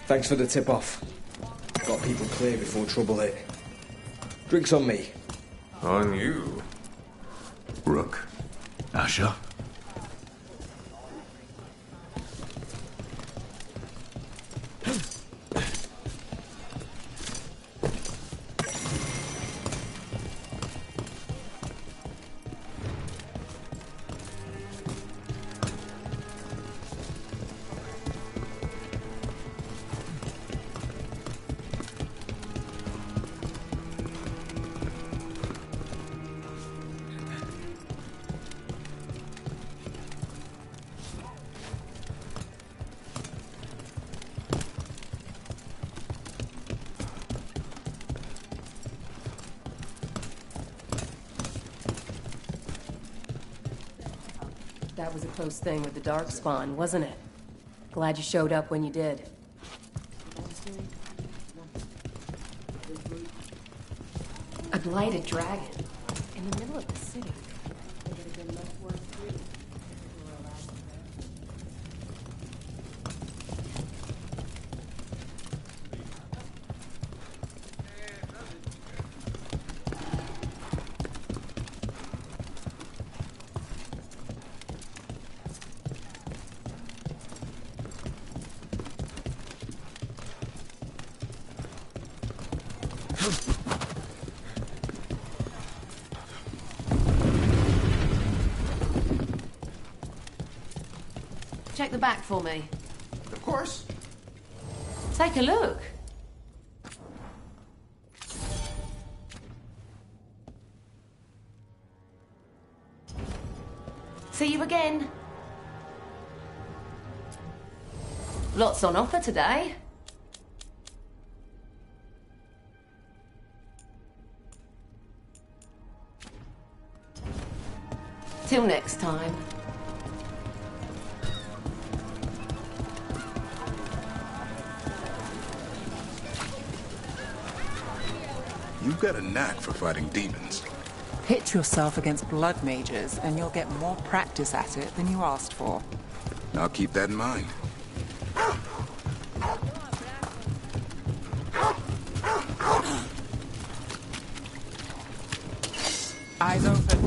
Thanks for the tip-off. Got people clear before trouble hit. Drinks on me. On you. Rook. Asher. That was a close thing with the Darkspawn, wasn't it? Glad you showed up when you did. A blighted dragon in the middle of the city. Check the back for me. Of course. Take a look. See you again. Lots on offer today. Till next time. You've got a knack for fighting demons. Pit yourself against blood mages, and you'll get more practice at it than you asked for. I'll keep that in mind. Eyes open.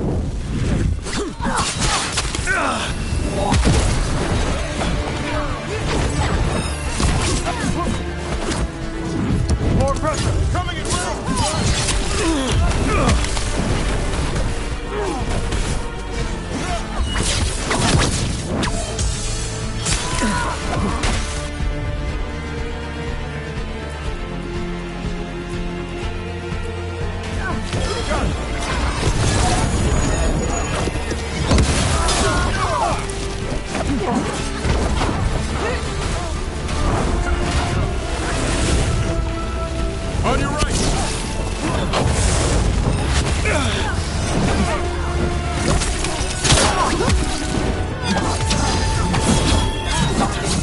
More pressure! Coming in on your right!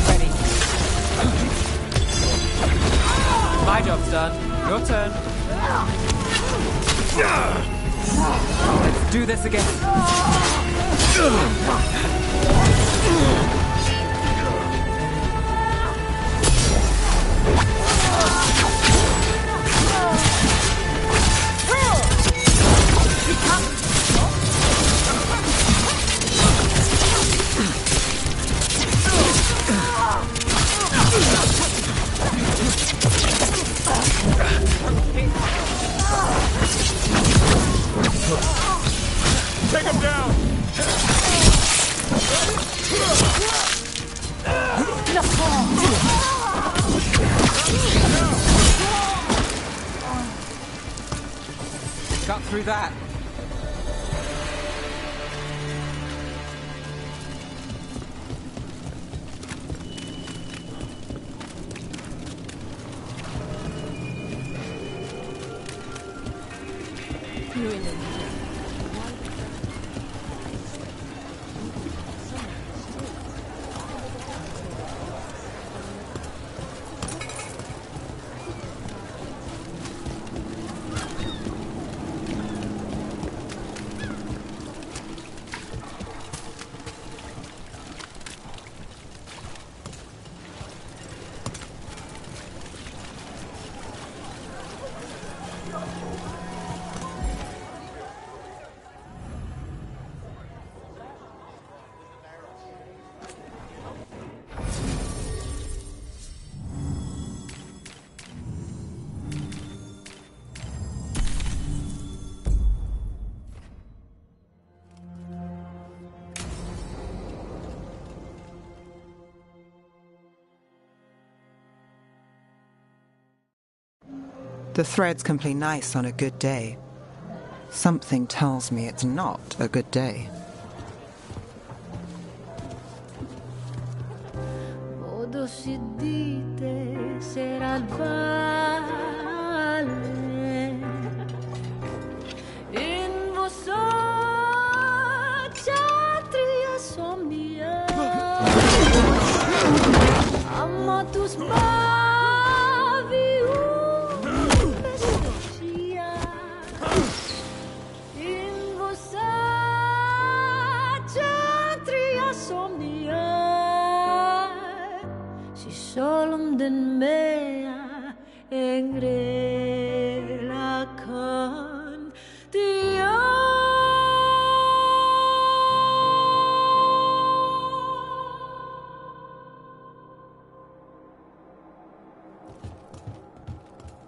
Ready. My job's done. Your turn. Let's do this again. Take him down! Got through that. The threads can play nice on a good day. Something tells me it's not a good day.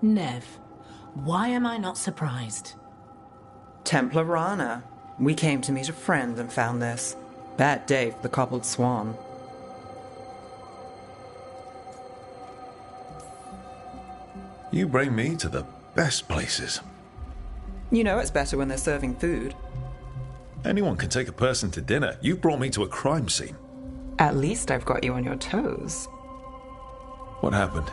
Nev, why am I not surprised? Templar Rana. We came to meet a friend and found this. Bad day for the cobbled swan. You bring me to the best places. You know it's better when they're serving food. Anyone can take a person to dinner. You've brought me to a crime scene. At least I've got you on your toes. What happened?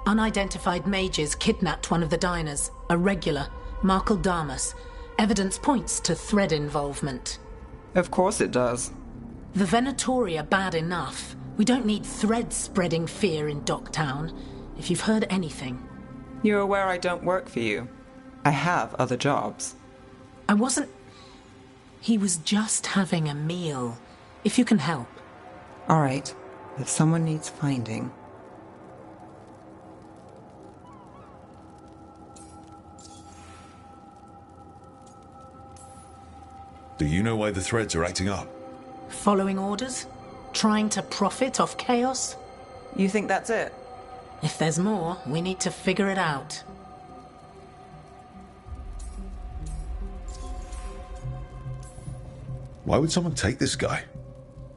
Unidentified mages kidnapped one of the diners, a regular, Markle Damas. Evidence points to thread involvement. Of course it does. The Venatori are bad enough. We don't need thread spreading fear in Docktown. If you've heard anything. You're aware I don't work for you. I have other jobs. I wasn't... He was just having a meal. If you can help. All right. If someone needs finding... Do you know why the threads are acting up? Following orders? Trying to profit off chaos? You think that's it? If there's more, we need to figure it out. Why would someone take this guy?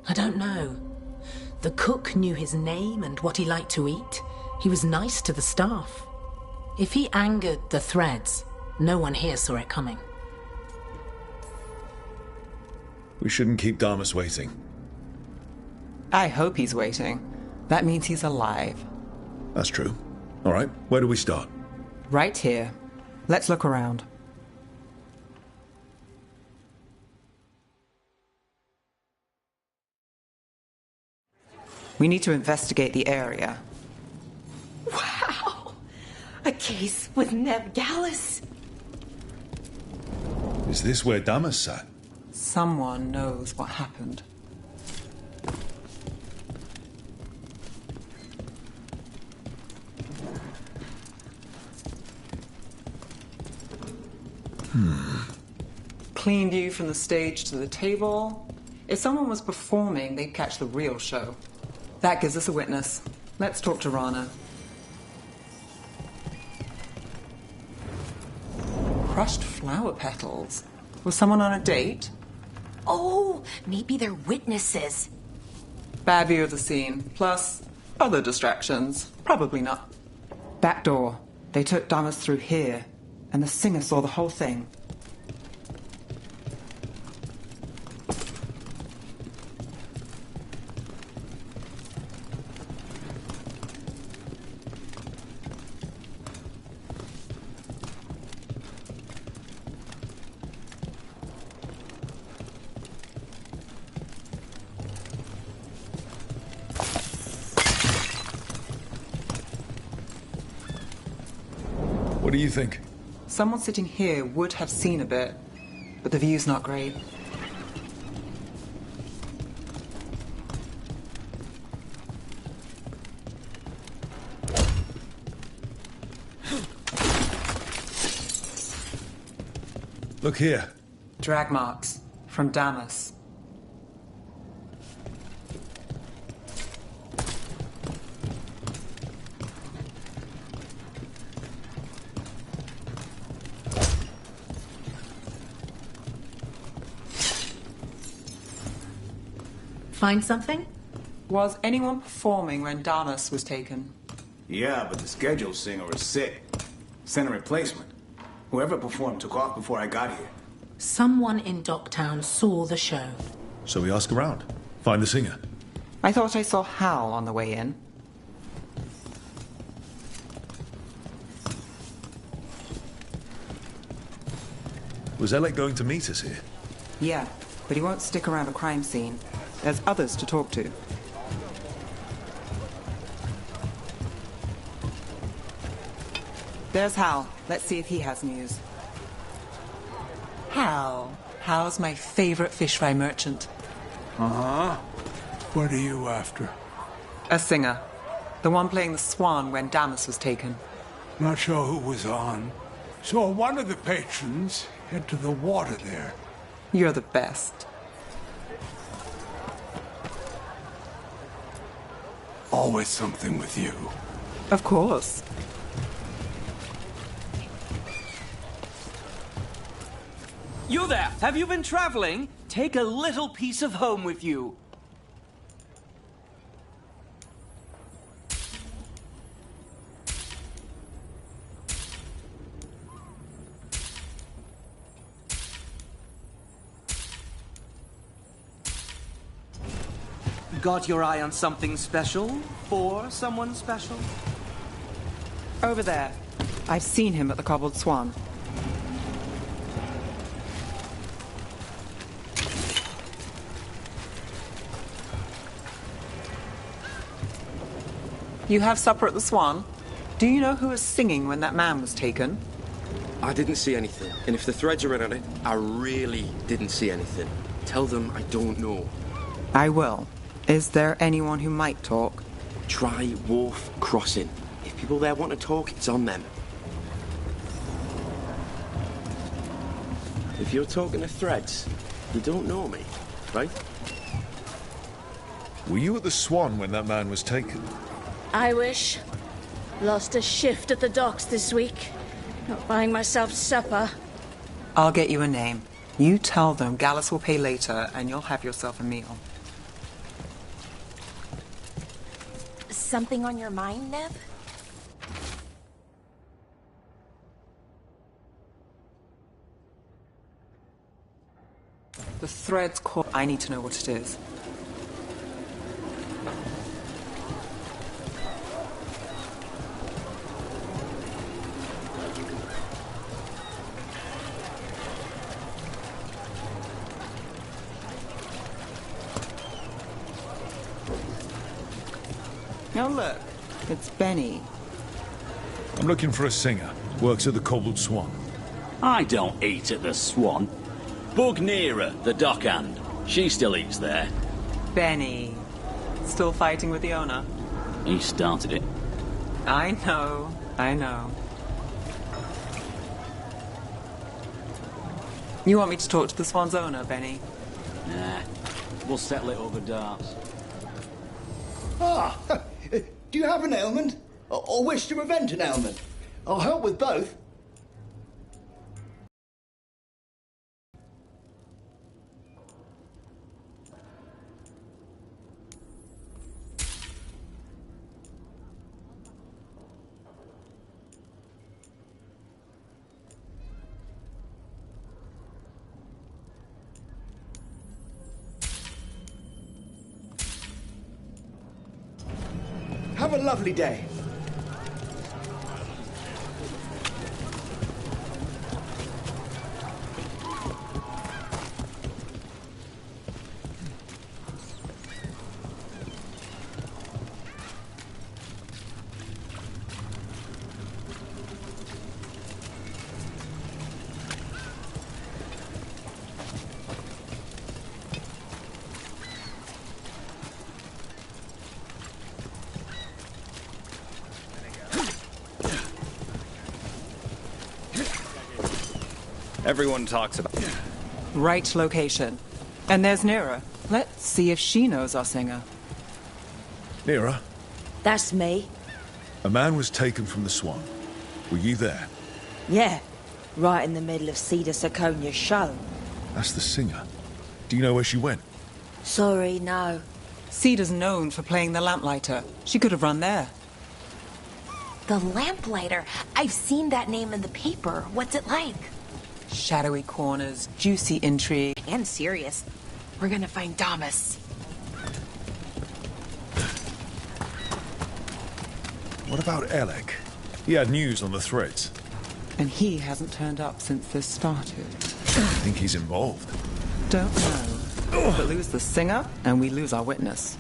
I don't know. The cook knew his name and what he liked to eat. He was nice to the staff. If he angered the threads, no one here saw it coming. We shouldn't keep Damas waiting. I hope he's waiting. That means he's alive. That's true. All right, where do we start? Right here. Let's look around. We need to investigate the area. Wow! A case with Neb Gallus. Is this where Damas sat? Someone knows what happened. Clean view from the stage to the table. If someone was performing, they'd catch the real show. That gives us a witness. Let's talk to Rana. Crushed flower petals. Was someone on a date? Oh, maybe they're witnesses. Bad view of the scene, plus other distractions. Probably not. Back door. They took Damas through here, and the singer saw the whole thing. What do you think? Someone sitting here would have seen a bit, but the view's not great. Look here. Drag marks from Damas. Find something? Was anyone performing when Damas was taken? Yeah, but the schedule singer is sick. Sent a replacement. Whoever performed took off before I got here. Someone in Docktown saw the show. So we ask around. Find the singer. I thought I saw Hal on the way in. Was Alec going to meet us here? Yeah, but he won't stick around a crime scene. There's others to talk to. There's Hal. Let's see if he has news. Hal. Hal's my favorite fish fry merchant. Uh-huh. What are you after? A singer. The one playing the swan when Damas was taken. Not sure who was on. Saw one of the patrons head to the water there. You're the best. Always something with you. Of course. You there! Have you been traveling? Take a little piece of home with you. Got your eye on something special? For someone special? Over there. I've seen him at the Cobbled Swan. You have supper at the Swan? Do you know who was singing when that man was taken? I didn't see anything, and if the threads are in on it, I really didn't see anything. Tell them I don't know. I will. Is there anyone who might talk? Try Wharf Crossing. If people there want to talk, it's on them. If you're talking to threads, you don't know me, right? Were you at the Swan when that man was taken? I wish. Lost a shift at the docks this week. Not buying myself supper. I'll get you a name. You tell them Gallus will pay later and you'll have yourself a meal. Something on your mind, Nev? The thread's call. I need to know what it is. Now look, it's Benny. I'm looking for a singer. Works at the Cobbled Swan. I don't eat at the Swan. Bug Nearer, the dockhand. She still eats there. Benny. Still fighting with the owner? He started it. I know. You want me to talk to the Swan's owner, Benny? Nah. We'll settle it over darts. Ah! Do you have an ailment? Or wish to prevent an ailment? I'll help with both. Have a lovely day. Everyone talks about... Right location. And there's Nera. Let's see if she knows our singer. Nera, That's me. a man was taken from the Swan. Were you there? Yeah. Right in the middle of Cedar Siconia's show. That's the singer. Do you know where she went? Sorry, no. Cedar's known for playing the lamplighter. She could have run there. The Lamplighter. I've seen that name in the paper. What's it like? Shadowy corners, juicy intrigue. And serious. We're gonna find Damas. What about Alec? He had news on the threads. And he hasn't turned up since this started. I think he's involved. Don't know. But lose the singer, and we lose our witness.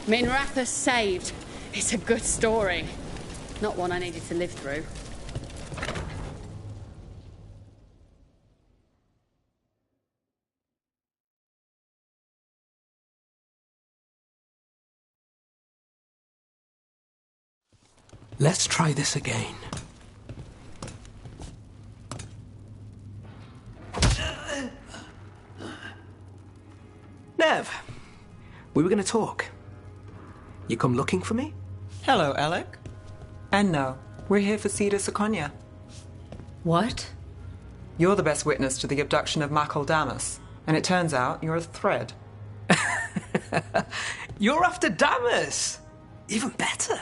Minratha saved. It's a good story. Not one I needed to live through. Let's try this again. Nev, we were going to talk. You come looking for me? Hello, Alec. And no, we're here for Cedar Seconia. What? You're the best witness to the abduction of Makal Damas, and it turns out you're a thread. You're after Damas! Even better.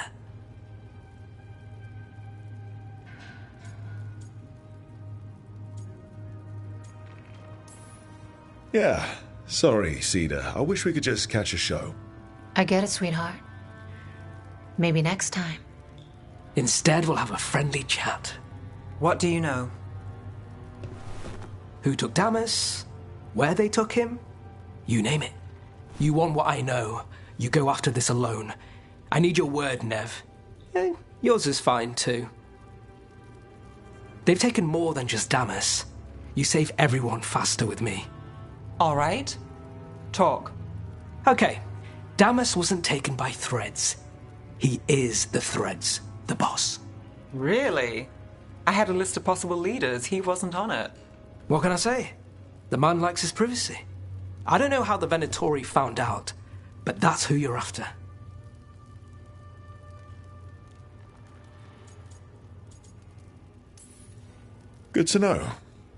Yeah, sorry, Cedar. I wish we could just catch a show. I get it, sweetheart. Maybe next time. Instead, we'll have a friendly chat. What do you know? Who took Damas? Where they took him? You name it. You want what I know. You go after this alone. I need your word, Nev. Yours is fine, too. They've taken more than just Damas. You save everyone faster with me. All right. Talk. Okay. Damas wasn't taken by threads. He is the threads. The boss. Really? I had a list of possible leaders. He wasn't on it. What can I say? The man likes his privacy. I don't know how the Venatori found out, but that's who you're after. Good to know.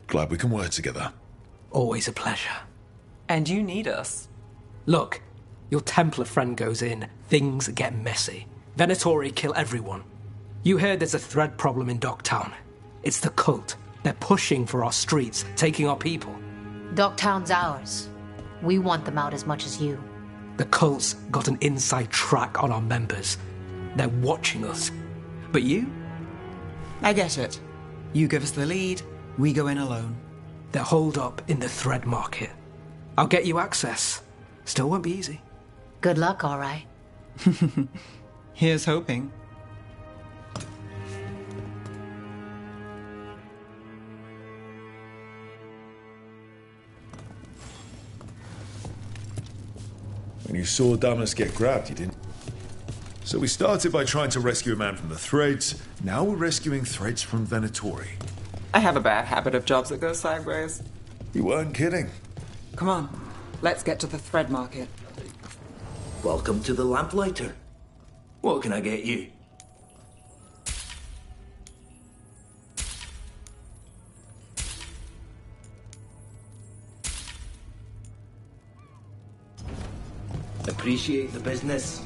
Glad we can work together. Always a pleasure. And you need us. Look, your Templar friend goes in, things get messy. Venatori kill everyone. You heard there's a thread problem in Docktown. It's the cult. They're pushing for our streets, taking our people. Docktown's ours. We want them out as much as you. The cult's got an inside track on our members. They're watching us. But you? I get it. You give us the lead, we go in alone. They're holed up in the thread market. I'll get you access. Still won't be easy. Good luck, all right. Here's hoping. When you saw Damas get grabbed, you didn't. So we started by trying to rescue a man from the threads. Now we're rescuing threads from Venatori. I have a bad habit of jobs that go sideways. You weren't kidding. Come on, let's get to the thread market. Welcome to the Lamplighter. What can I get you? Appreciate the business.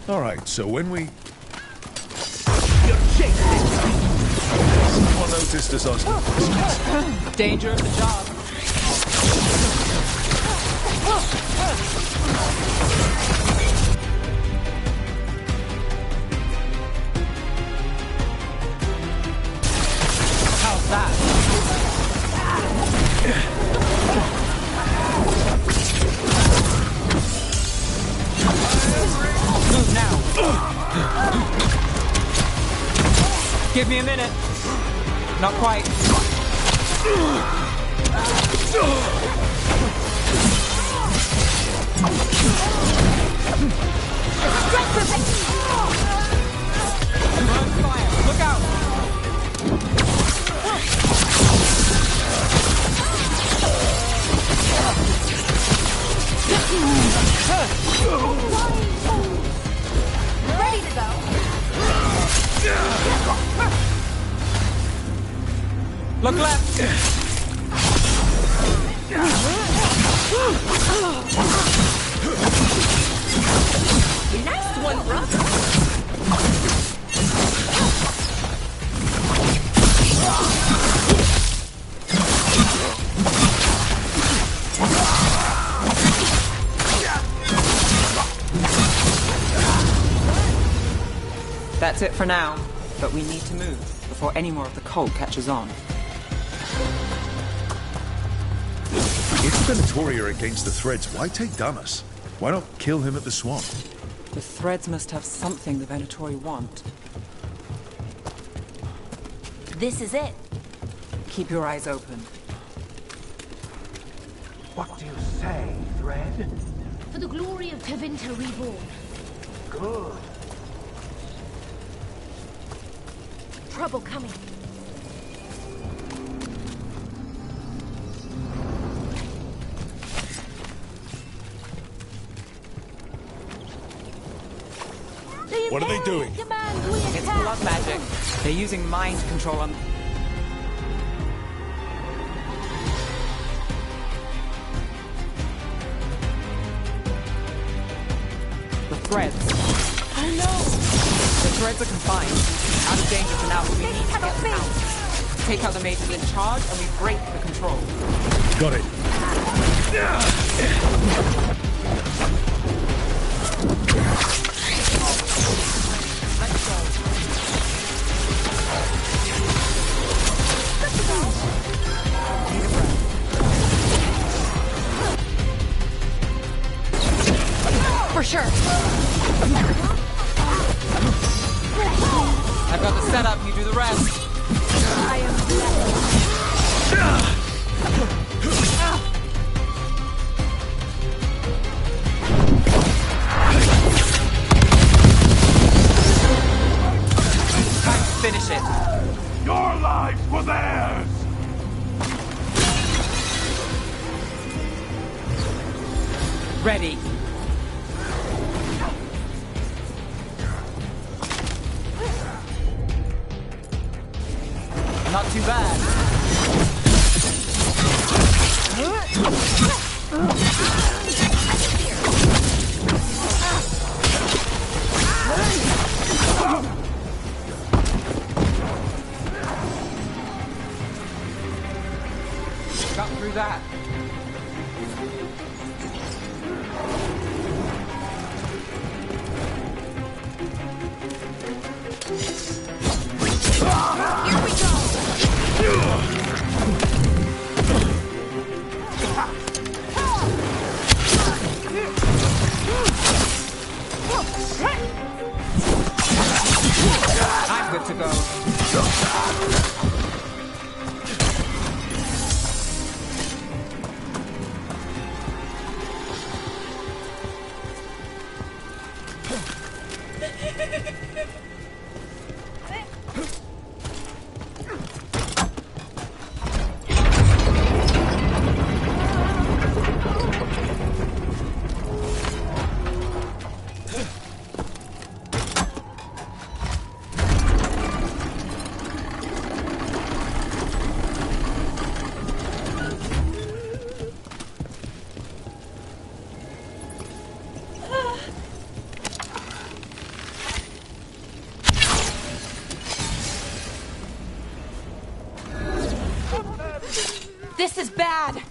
All right, so when we... You're chasing! Someone noticed us asking questions. Danger of the job. How's that? Move now. Give me a minute. Not quite. Run fire. Look out. Ready to go. Look left. Nice one, brother. That's it for now, but we need to move before any more of the cult catches on. If Venatori are against the Threads, why take Damas? Why not kill him at the swamp? The Threads must have something the Venatori want. This is it. Keep your eyes open. What do you say, Thread? For the glory of Tevinter Reborn. Good. Trouble coming. What are they doing? It's blood magic. They're using mind control on... The Threads. Oh no! The Threads are confined. Out of danger for now, but we need to get them out. Take out the mages in charge, and we break the control. Got it. For sure. I've got the setup, you do the rest. I am Time to finish it. Your lives were theirs! Ready. Not too bad. Got through that. Here we go. I'm good to go. This is bad!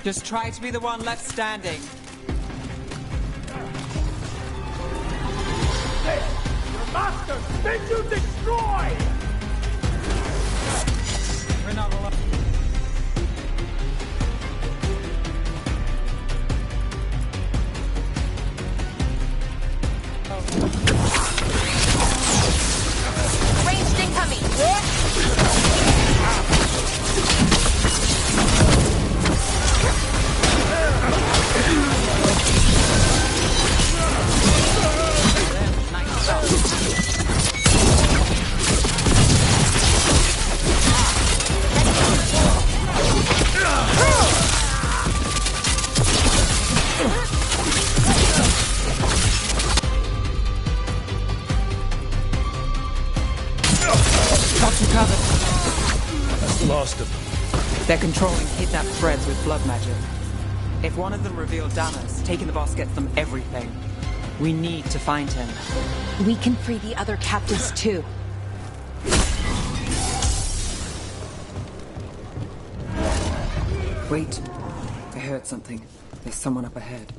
Just try to be the one left standing. Your master bids you destroy! We're not alone. Ranged incoming! Got you covered. That's the last of them. They're controlling kidnapped threads with blood magic. If one of them revealed Damas, taking the boss gets them everything. We need to find him. We can free the other captives too. Wait. I heard something. There's someone up ahead.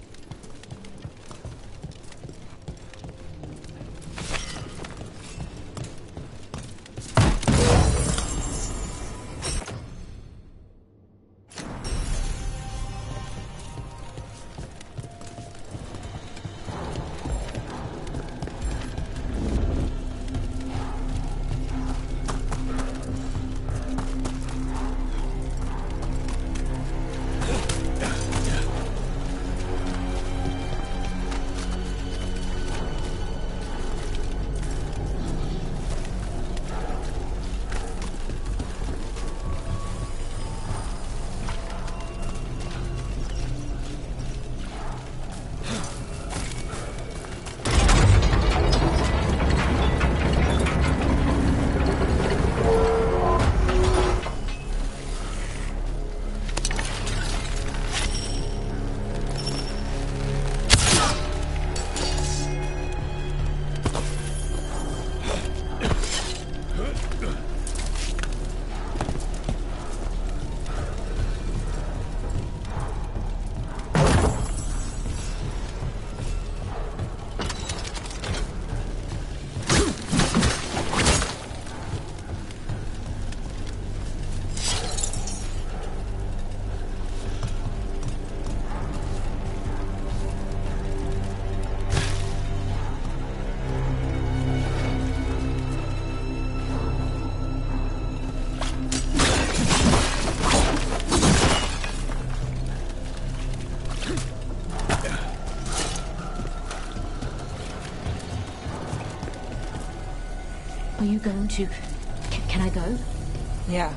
Are you going to... Can I go? Yeah.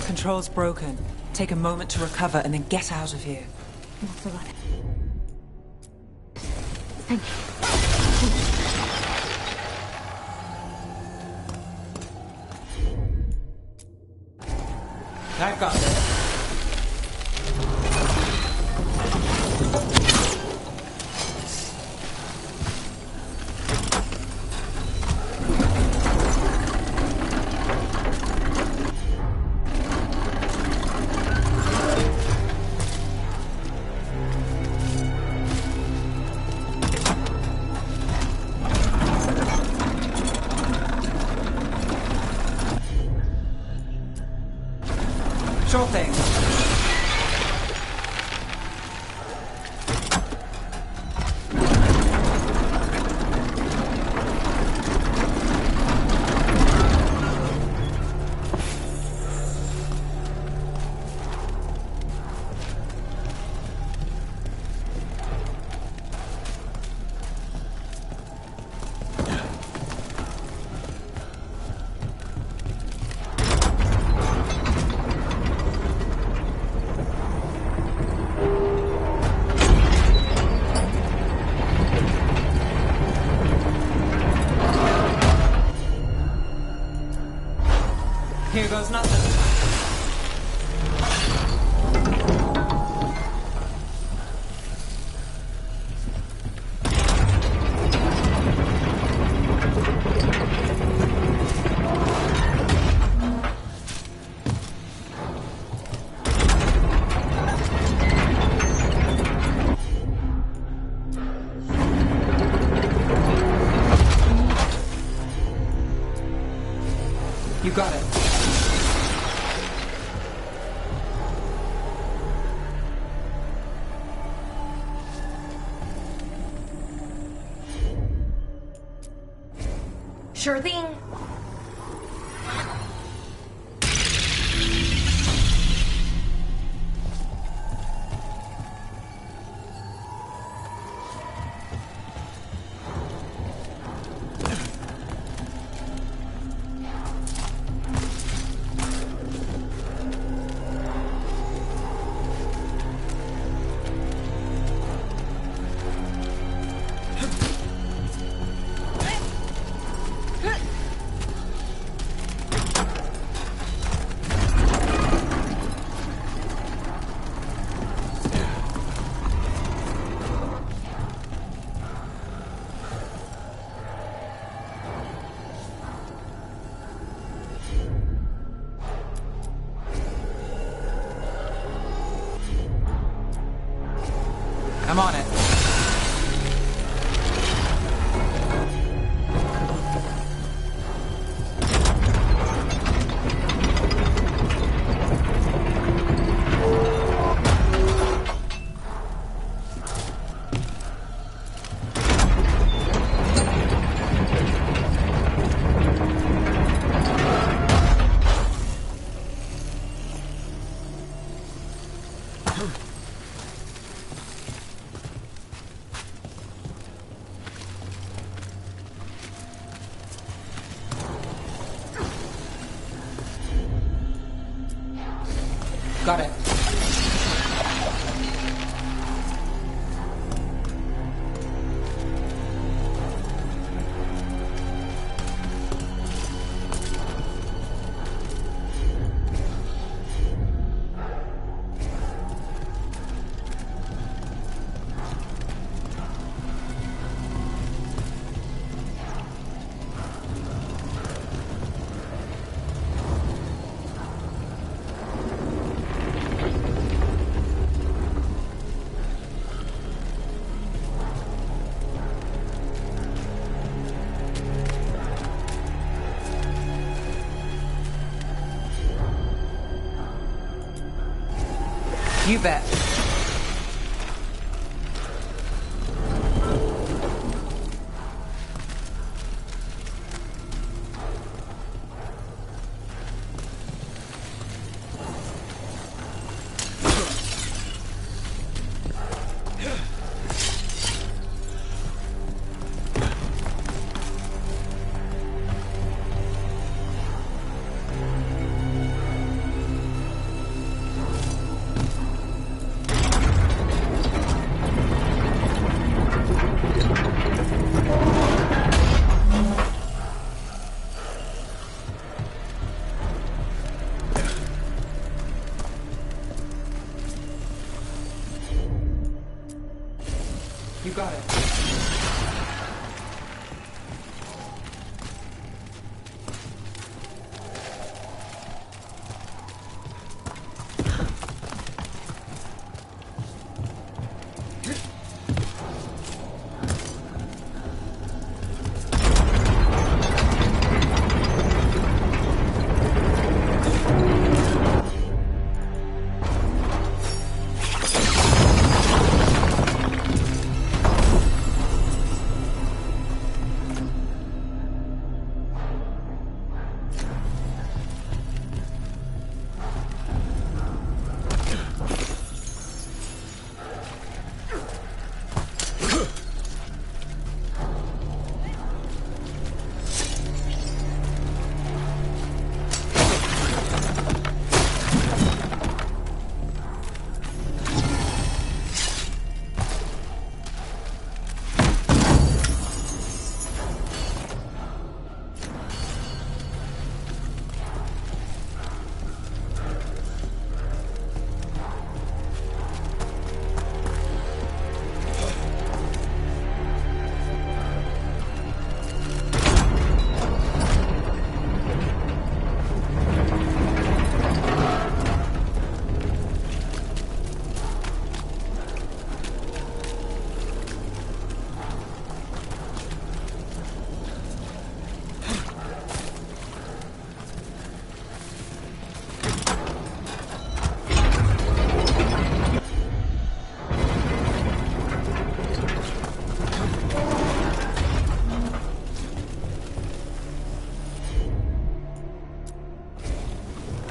Control's broken. Take a moment to recover and then get out of here. That's all right. Thank you. I've got this. Sure thing. You got it. Sure thing. I'm on it. Got it. You bet. You got it.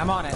I'm on it.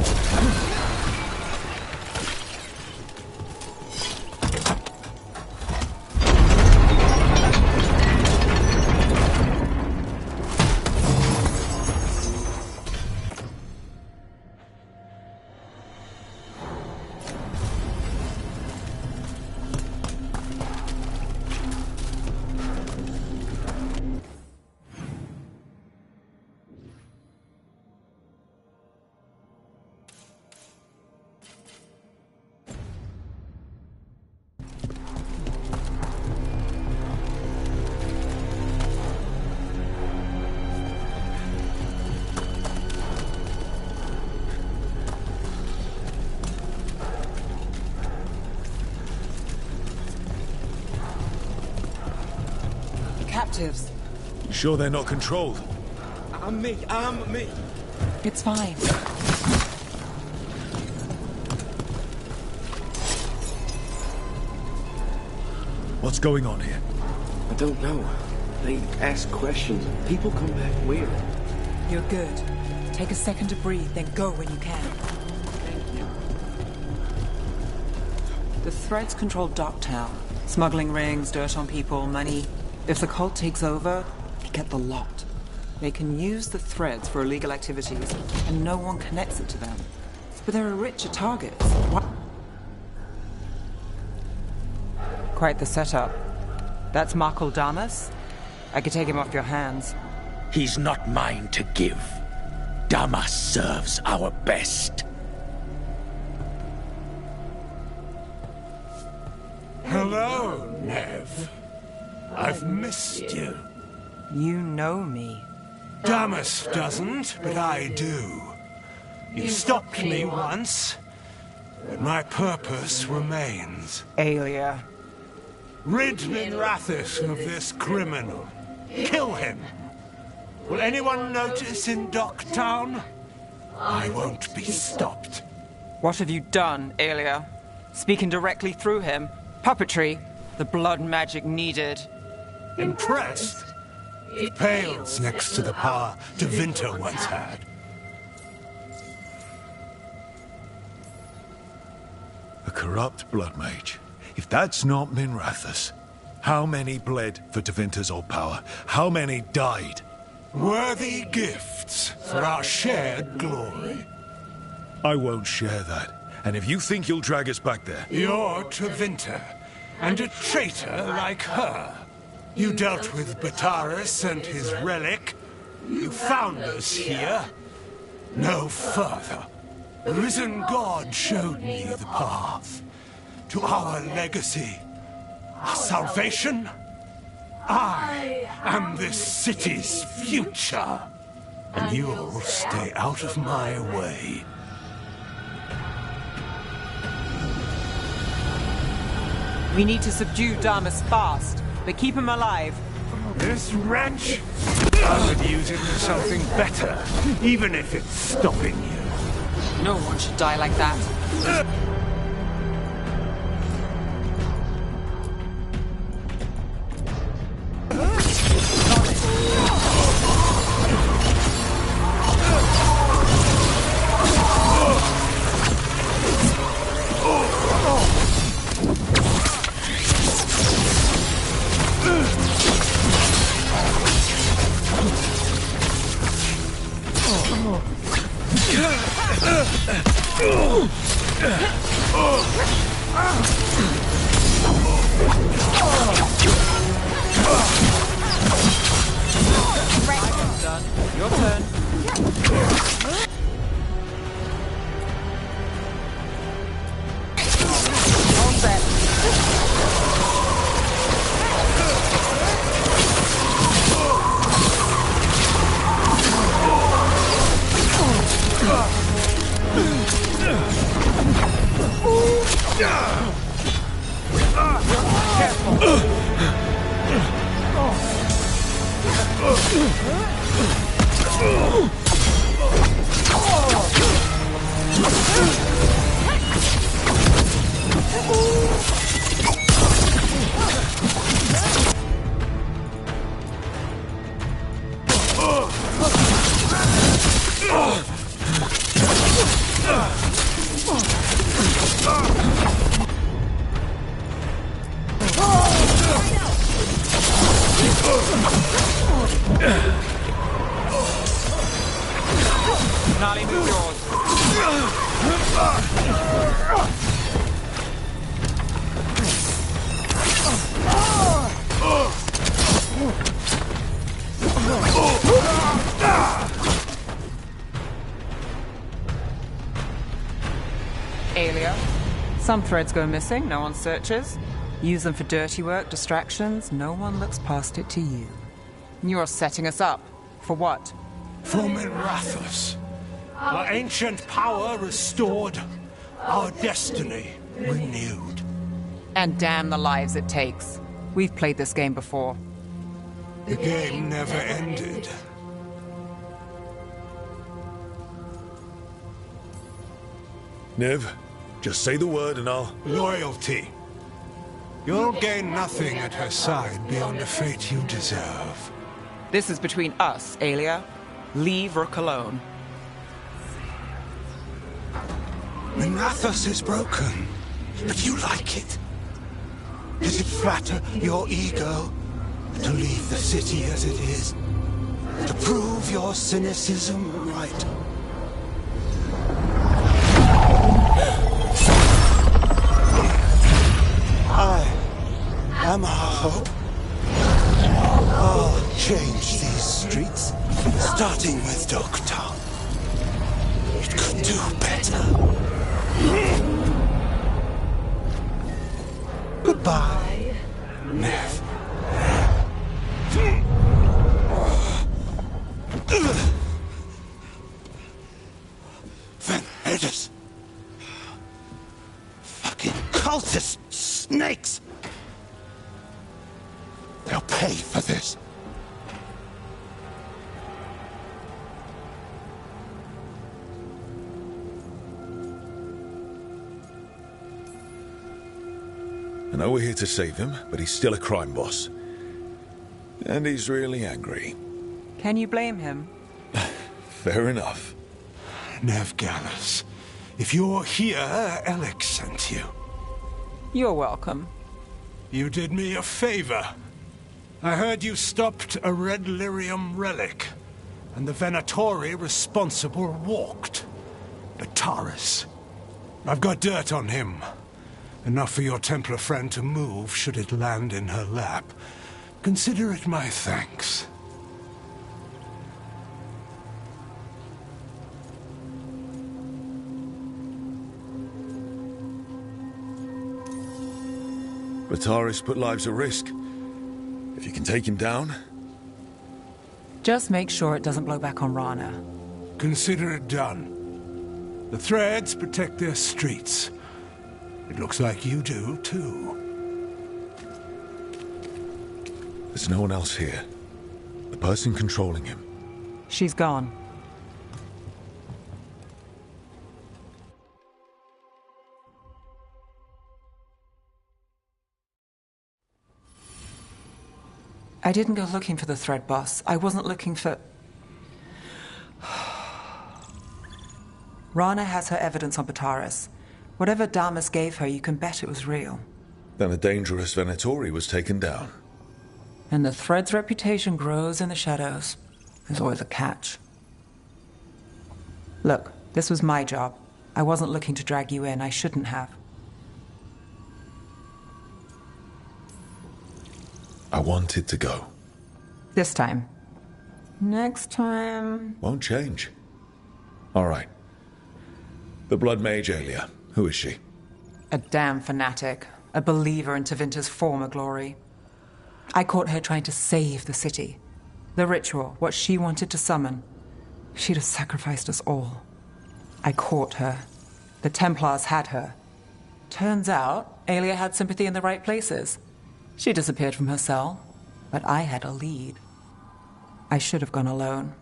Captives. You sure they're not controlled? I'm me. It's fine. What's going on here? I don't know. They ask questions. People come back weird. You're good. Take a second to breathe, then go when you can. Thank you. The Threads control Docktown. Smuggling rings, dirt on people, money. If the cult takes over, they get the lot. They can use the Threads for illegal activities, and no one connects it to them. But there are richer targets. What? Quite the setup. That's Markle Damas. I could take him off your hands. He's not mine to give. Damas serves our best. Hello, Nev. I've missed you. You know me. Damas doesn't, but I do. You stopped me once, but my purpose remains. Aelia. Rid Minrathis of this criminal. Kill him. Will anyone notice in Docktown? I won't be stopped. What have you done, Aelia? Speaking directly through him? Puppetry? The blood magic needed? Impressed? It pales next to the power Devinter once had. A corrupt blood mage. If that's not Minrathis, how many bled for Devinter's old power? How many died? Worthy gifts for our shared glory. I won't share that. And if you think you'll drag us back there... You're Devinter, and a traitor like her. You dealt with Bataris and his relic. You found us here. No further. The risen God showed me the path to our legacy, our salvation. I am this city's future, and you'll stay out of my way. We need to subdue Damas fast, but keep him alive. This wrench? I could use it for something better, even if it's stopping you. No one should die like that. Done. Your turn. All set. Aelia, some threads go missing, no one searches. Use them for dirty work, distractions, no one looks past it to you. You're setting us up. For what? For Minrathous. Our ancient power restored, our destiny renewed. And damn the lives it takes. We've played this game before. The game never ended. Niv, just say the word and I'll... Loyalty. You'll gain nothing at her side beyond a fate you deserve. This is between us, Aelia. Leave Rook alone. Minrathous is broken, but you like it. Does it flatter your ego to leave the city as it is? To prove your cynicism right? I am our hope. I'll change these streets, starting with Dogtown. It could do better. Goodbye, Nev. Venedis. Fucking cultist snakes. They'll pay for this. I know we're here to save him, but he's still a crime boss. And he's really angry. Can you blame him? Fair enough. Nev Gallus, if you're here, Alec sent you. You're welcome. You did me a favor. I heard you stopped a red lyrium relic, and the Venatori responsible walked. Bataris. I've got dirt on him. Enough for your Templar friend to move should it land in her lap. Consider it my thanks. Bataris put lives at risk. If you can take him down... Just make sure it doesn't blow back on Rana. Consider it done. The Threads protect their streets. It looks like you do, too. There's no one else here. The person controlling him. She's gone. I didn't go looking for the Thread boss. I wasn't looking for... Rana has her evidence on Bataris. Whatever Damas gave her, you can bet it was real. Then a dangerous Venatori was taken down. And the Thread's reputation grows in the shadows. There's always a catch. Look, this was my job. I wasn't looking to drag you in. I shouldn't have. I wanted to go. This time. Next time... Won't change. All right. The Blood Mage Aelia. Who is she? A damn fanatic. A believer in Tevinter's former glory. I caught her trying to save the city. The ritual, what she wanted to summon. She'd have sacrificed us all. I caught her. The Templars had her. Turns out, Aelia had sympathy in the right places. She disappeared from her cell, but I had a lead. I should have gone alone.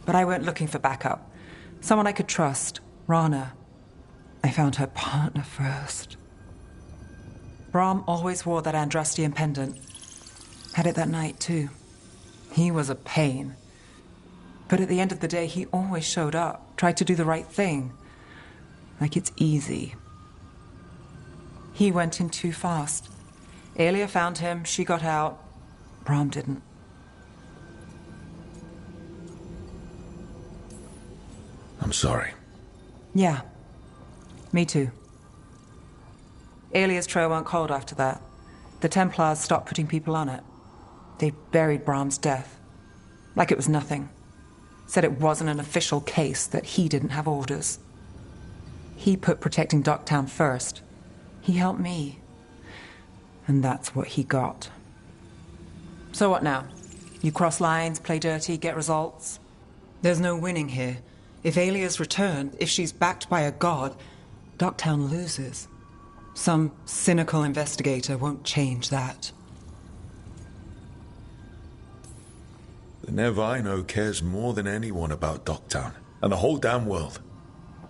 But I went looking for backup. Someone I could trust. Rana. I found her partner first. Brahm always wore that Andrastian pendant. Had it that night, too. He was a pain. But at the end of the day, he always showed up, tried to do the right thing. Like it's easy. He went in too fast. Aelia found him, she got out. Brahm didn't. I'm sorry. Yeah. Me too. Alia's trail went cold after that. The Templars stopped putting people on it. They buried Brahm's death. Like it was nothing. Said it wasn't an official case, that he didn't have orders. He put protecting Docktown first. He helped me. And that's what he got. So what now? You cross lines, play dirty, get results? There's no winning here. If Alia's returned, if she's backed by a god, Docktown loses. Some cynical investigator won't change that. The Nev I know cares more than anyone about Docktown, and the whole damn world.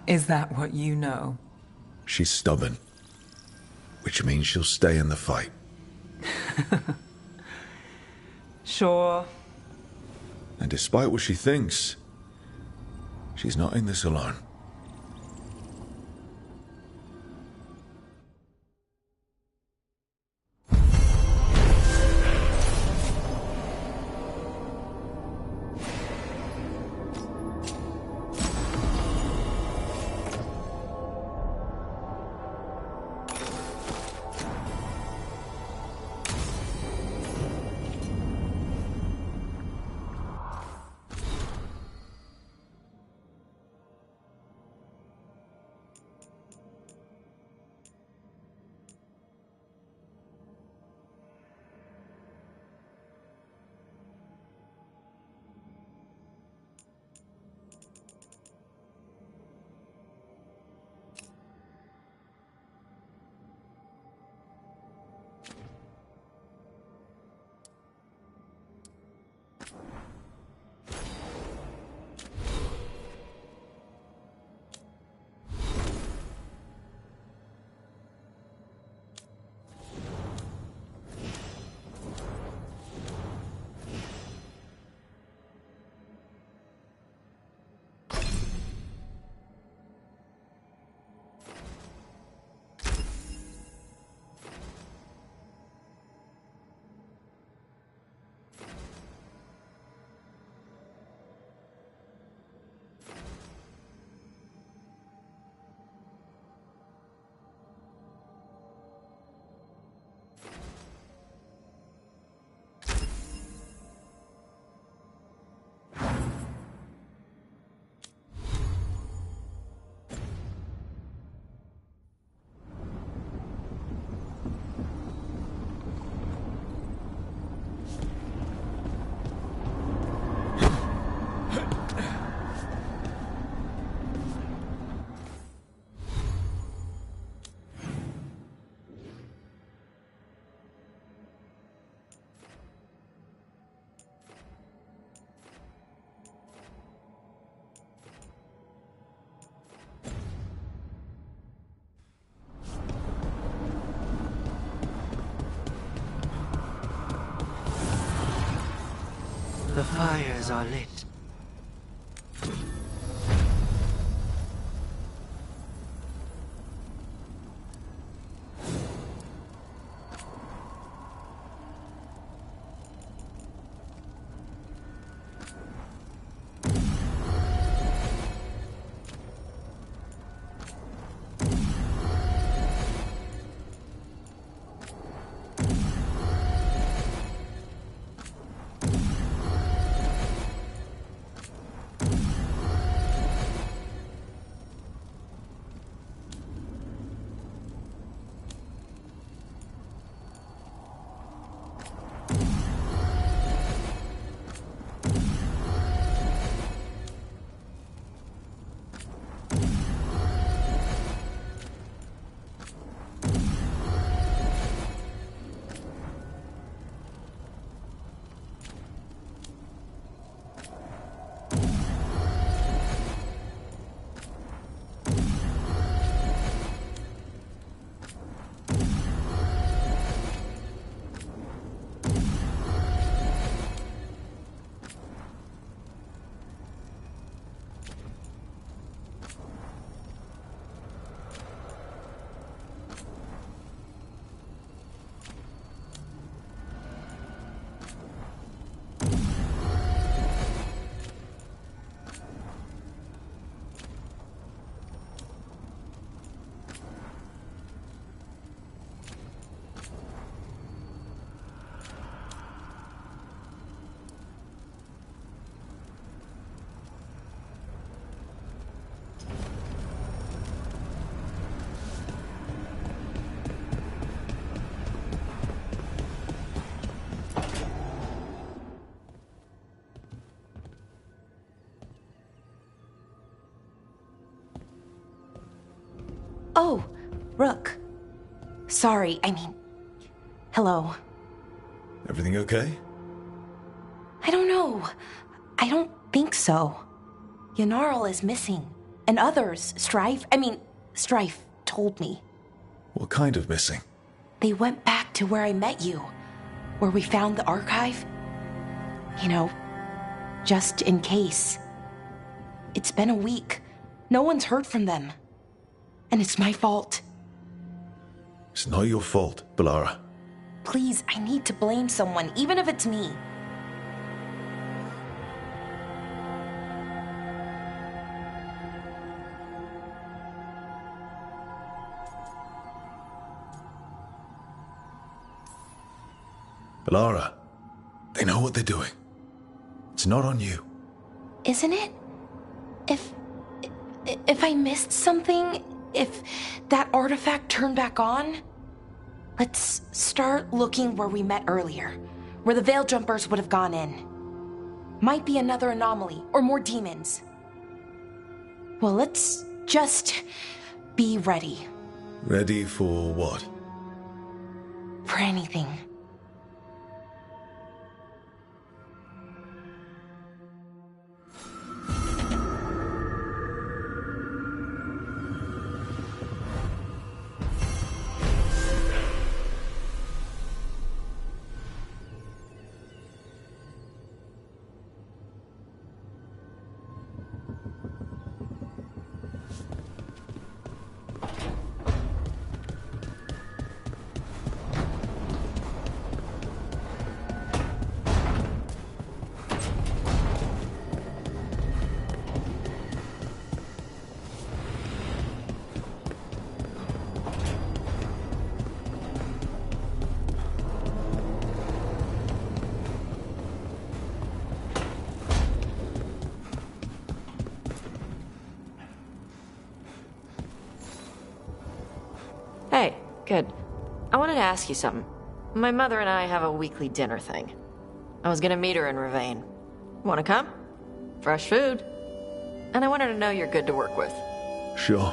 Is that what you know? She's stubborn, which means she'll stay in the fight. Sure. And despite what she thinks, she's not in this alone. The fires are lit. Rook. Sorry, I mean... Hello. Everything okay? I don't know. I don't think so. Yanarl is missing. And others, Strife told me. What kind of missing? They went back to where I met you. Where we found the archive. You know, just in case. It's been a week. No one's heard from them. And it's my fault. It's not your fault, Balara. Please, I need to blame someone, even if it's me. Balara, they know what they're doing. It's not on you. Isn't it? If I missed something, if that artifact turned back on, let's start looking where we met earlier, where the Veil Jumpers would have gone in. Might be another anomaly, or more demons. Well, let's just be ready. Ready for what? For anything. Hey, good. I wanted to ask you something. My mother and I have a weekly dinner thing. I was gonna meet her in Ravane. Wanna come? Fresh food. And I want her to know you're good to work with. Sure.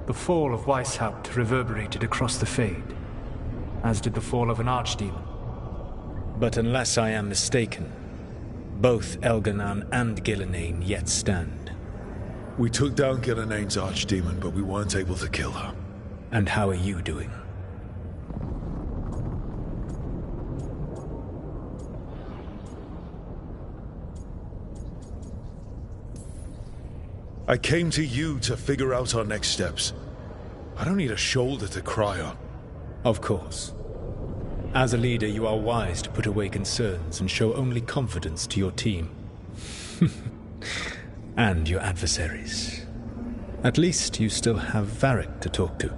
The fall of Weishaupt reverberated across the Fade, as did the fall of an archdemon. But unless I am mistaken, both Elganan and Gillenane yet stand. We took down Gillenane's archdemon, but we weren't able to kill her. And how are you doing? I came to you to figure out our next steps. I don't need a shoulder to cry on. Of course. As a leader, you are wise to put away concerns and show only confidence to your team. And your adversaries. At least you still have Varric to talk to.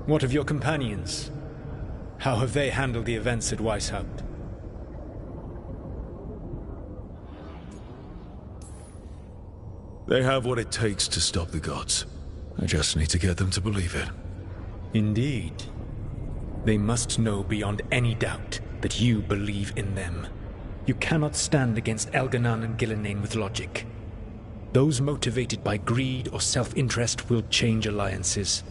What of your companions? How have they handled the events at Weishaupt? They have what it takes to stop the gods. I just need to get them to believe it. Indeed. They must know beyond any doubt that you believe in them. You cannot stand against Elganan and Gillenane with logic. Those motivated by greed or self-interest will change alliances,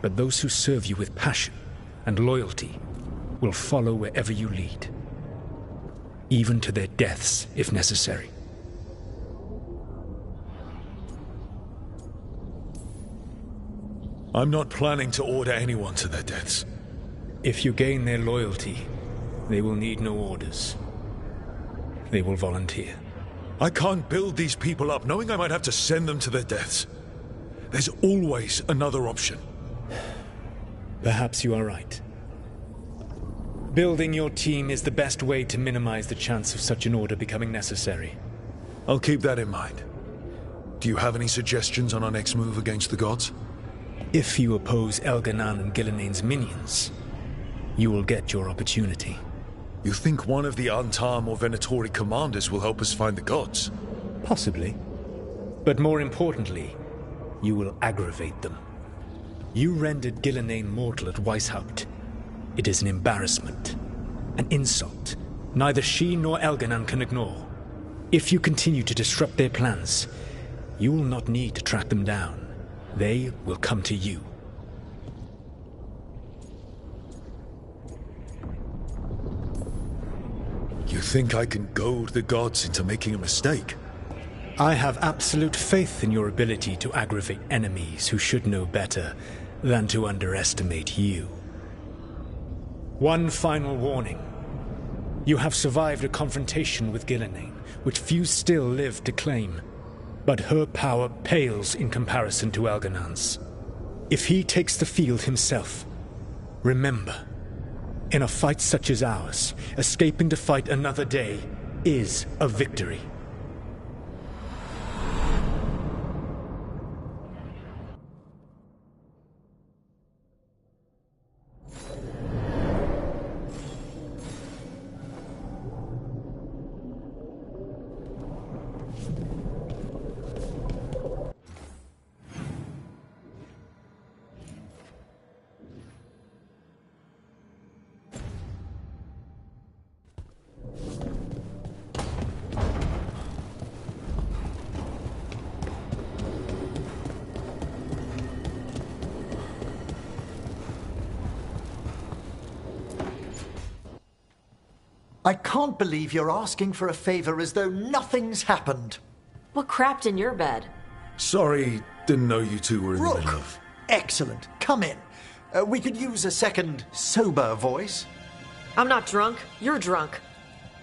but those who serve you with passion and loyalty will follow wherever you lead, even to their deaths if necessary. I'm not planning to order anyone to their deaths. If you gain their loyalty, they will need no orders. They will volunteer. I can't build these people up knowing I might have to send them to their deaths. There's always another option. Perhaps you are right. Building your team is the best way to minimize the chance of such an order becoming necessary. I'll keep that in mind. Do you have any suggestions on our next move against the gods? If you oppose Elganan and Gillenane's minions, you will get your opportunity. You think one of the Antam or Venatori commanders will help us find the gods? Possibly. But more importantly, you will aggravate them. You rendered Gillenane mortal at Weishaupt. It is an embarrassment, an insult, neither she nor Elganan can ignore. If you continue to disrupt their plans, you will not need to track them down. They will come to you. You think I can goad the gods into making a mistake? I have absolute faith in your ability to aggravate enemies who should know better than to underestimate you. One final warning. You have survived a confrontation with Gillenane, which few still live to claim. But her power pales in comparison to Elganan's. If he takes the field himself, remember, in a fight such as ours, escaping to fight another day is a victory. I can't believe you're asking for a favor as though nothing's happened. What crapped in your bed? Sorry, didn't know you two were in the middle of... Excellent. Come in. We could use a second sober voice. I'm not drunk. You're drunk.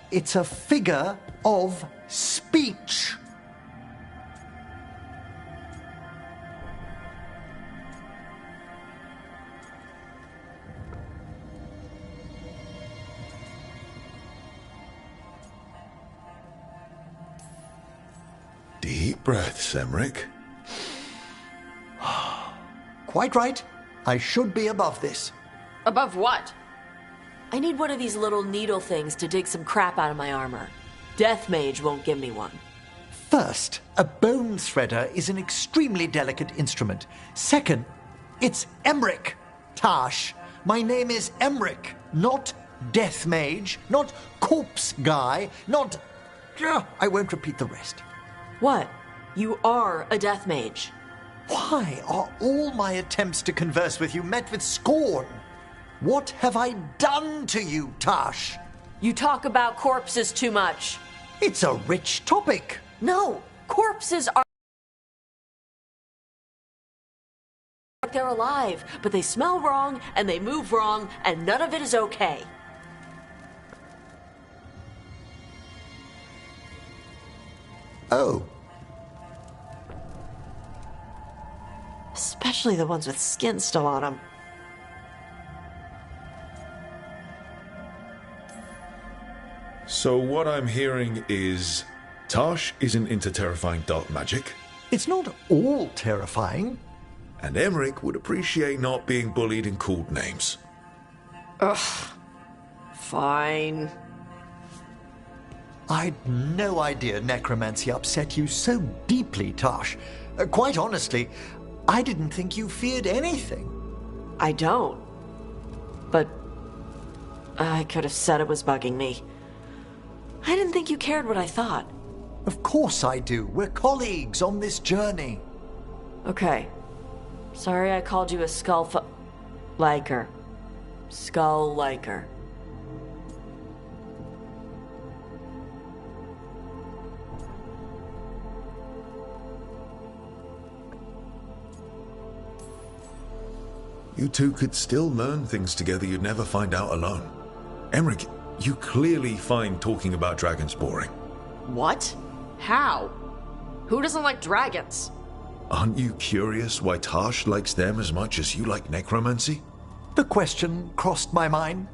It's a figure of speech. Deep breaths, Emmerich. Quite right. I should be above this. Above what? I need one of these little needle things to dig some crap out of my armor. Death Mage won't give me one. First, a bone threader is an extremely delicate instrument. Second, it's Emmerich. Tash, my name is Emmerich, not Death Mage, not Corpse Guy, not... I won't repeat the rest. What? You are a Death Mage. Why are all my attempts to converse with you met with scorn? What have I done to you, Tash? You talk about corpses too much. It's a rich topic. No, corpses are... They're alive, but they smell wrong, and they move wrong, and none of it is okay. Oh. Especially the ones with skin still on them. So what I'm hearing is... Tash isn't into terrifying dark magic. It's not all terrifying. And Emmerich would appreciate not being bullied and called names. Ugh. Fine. I'd no idea necromancy upset you so deeply, Tosh. Quite honestly, I didn't think you feared anything. I don't. But I could have said it was bugging me. I didn't think you cared what I thought. Of course I do. We're colleagues on this journey. Okay. Sorry I called you a liker. Skull liker. You two could still learn things together you'd never find out alone. Emmerich, you clearly find talking about dragons boring. What? How? Who doesn't like dragons? Aren't you curious why Tash likes them as much as you like necromancy? The question crossed my mind.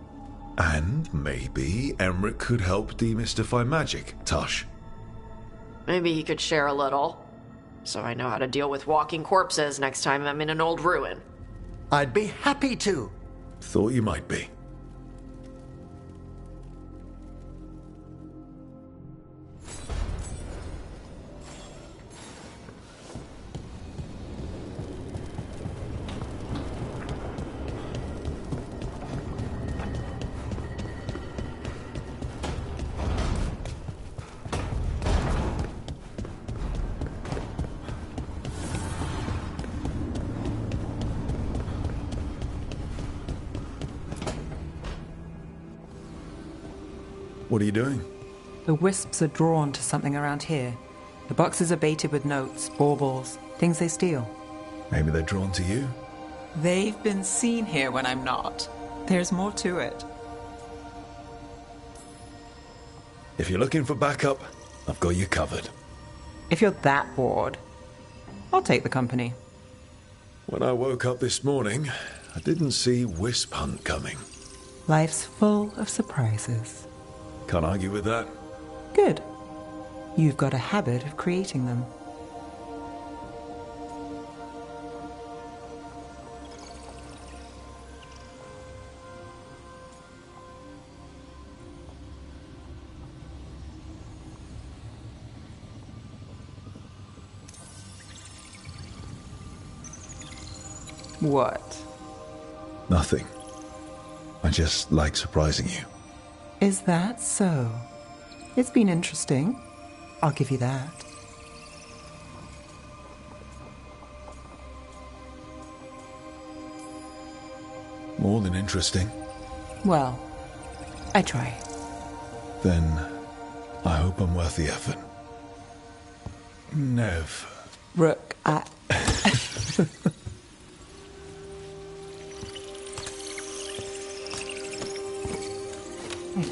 And maybe Emmerich could help demystify magic, Tash. Maybe he could share a little, so I know how to deal with walking corpses next time I'm in an old ruin. I'd be happy to. Thought you might be. What are you doing? The wisps are drawn to something around here. The boxes are baited with notes, baubles, things they steal. Maybe they're drawn to you? They've been seen here when I'm not. There's more to it. If you're looking for backup, I've got you covered. If you're that bored, I'll take the company. When I woke up this morning, I didn't see Wisp Hunt coming. Life's full of surprises. Can't argue with that. Good. You've got a habit of creating them. What? Nothing. I just like surprising you. Is that so? It's been interesting. I'll give you that. More than interesting. Well, I try. Then I hope I'm worth the effort. Nev. Rook, I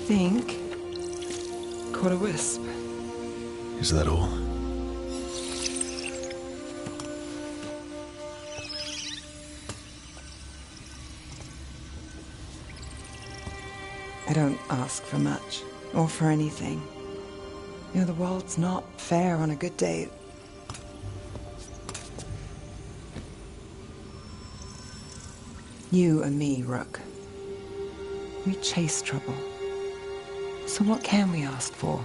think caught a wisp. Is that all? I don't ask for much, or for anything. You know, the world's not fair on a good day. You and me, Rook. We chase trouble. So what can we ask for?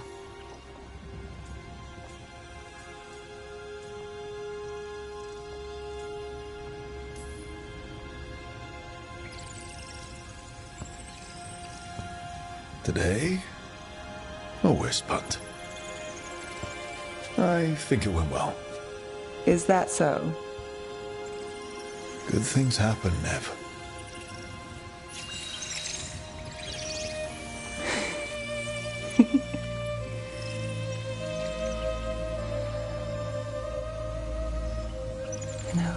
Today, a wisp hunt. I think it went well. Is that so? Good things happen, Nev. You know,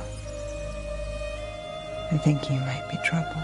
I think you might be trouble.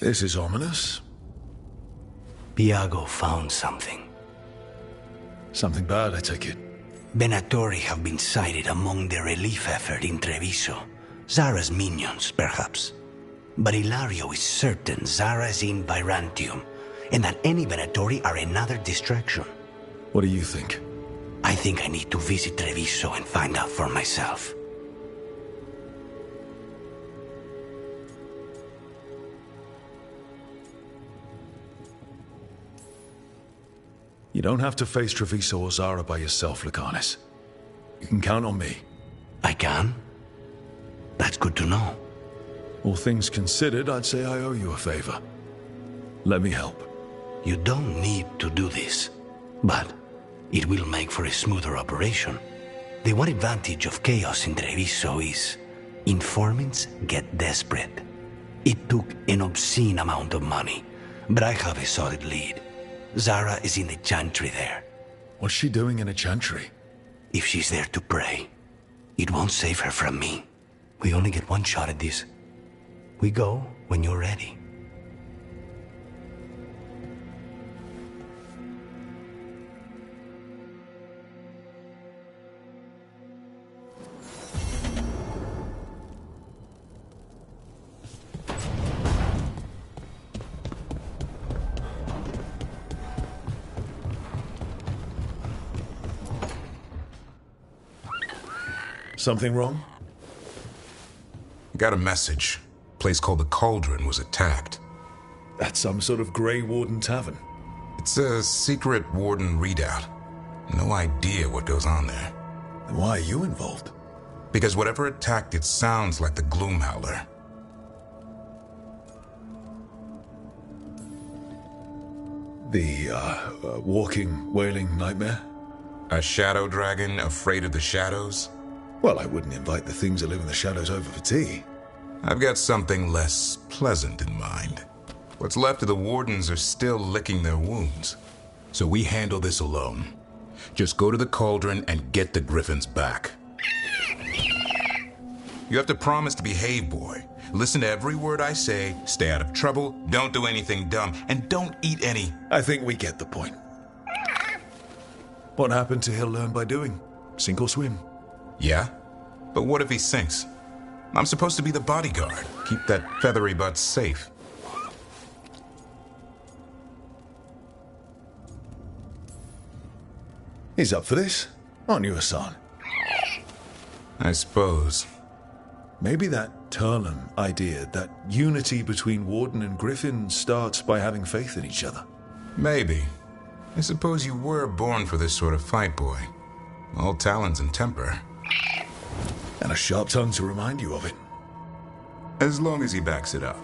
This is ominous. Piago found something. Something bad, I take it. Venatori have been sighted among the relief effort in Treviso. Zara's minions, perhaps. But Ilario is certain Zara is in Byrantium, and that any Venatori are another distraction. What do you think? I think I need to visit Treviso and find out for myself. You don't have to face Treviso or Zara by yourself, Lucanus. You can count on me. I can? That's good to know. All things considered, I'd say I owe you a favor. Let me help. You don't need to do this, but it will make for a smoother operation. The one advantage of chaos in Treviso is informants get desperate. It took an obscene amount of money, but I have a solid lead. Zara is in the chantry there. What's she doing in a chantry? If she's there to pray, it won't save her from me. We only get one shot at this. We go when you're ready. Something wrong? Got a message. Place called the Cauldron was attacked. That's some sort of Grey Warden tavern. It's a secret Warden readout. No idea what goes on there. Then why are you involved? Because whatever attacked it sounds like the Gloomhowler. The, walking, wailing nightmare? A shadow dragon afraid of the shadows? Well, I wouldn't invite the things that live in the shadows over for tea. I've got something less pleasant in mind. What's left of the Wardens are still licking their wounds. So we handle this alone. Just go to the Cauldron and get the Griffins back. You have to promise to behave, boy. Listen to every word I say, stay out of trouble, don't do anything dumb, and don't eat any... I think we get the point. What happened to he'll learn by doing? Sink or swim? Yeah? But what if he sinks? I'm supposed to be the bodyguard. Keep that feathery butt safe. He's up for this. Aren't you, Hassan? I suppose. Maybe that Turlum idea, that unity between Warden and Griffin, starts by having faith in each other. Maybe. I suppose you were born for this sort of fight, boy. All talons and temper. And a sharp tongue to remind you of it. As long as he backs it up.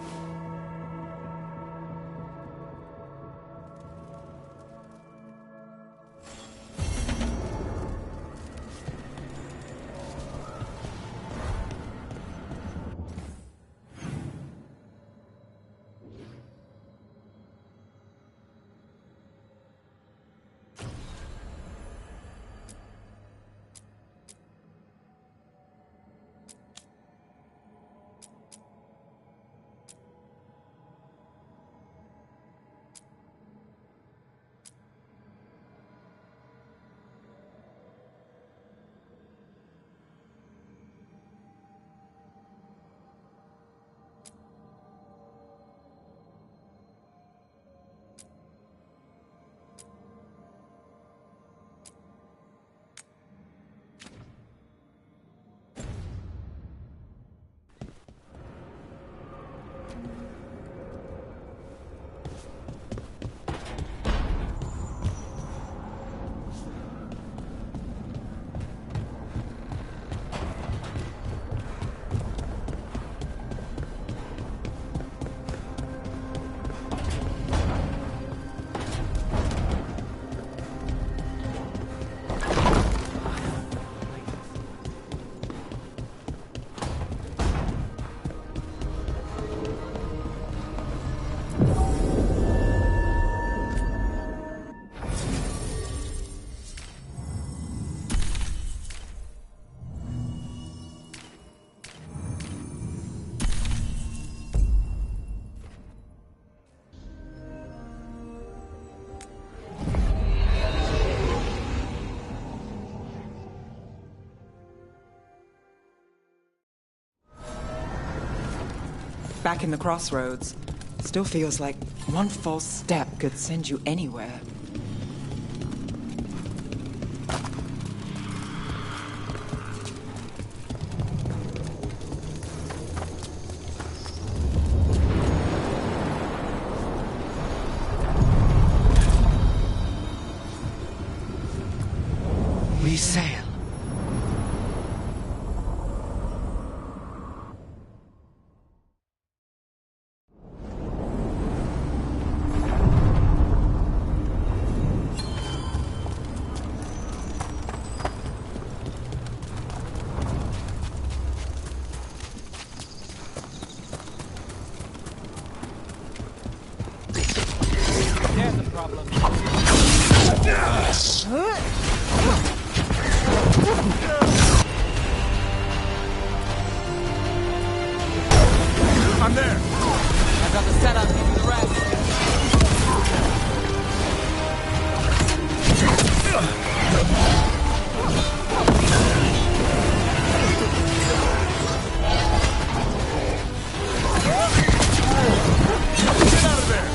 Back in the crossroads. Still feels like one false step could send you anywhere. We sail. There's a problem. I'm there. I got the setup. Give me the rest. Get out of there.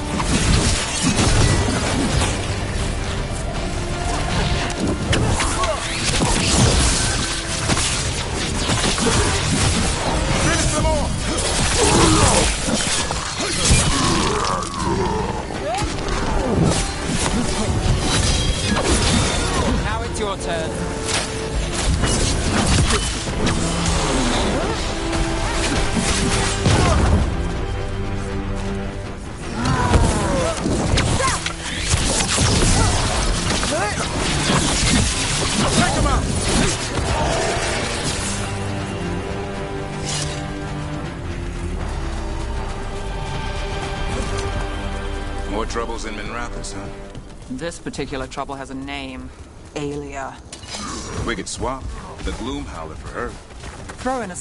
Finish them off. Now it's your turn. Take him out. More troubles in Minrathous, huh? This particular trouble has a name. Alia. We could swap. The Gloom Howler for her. Throw in a...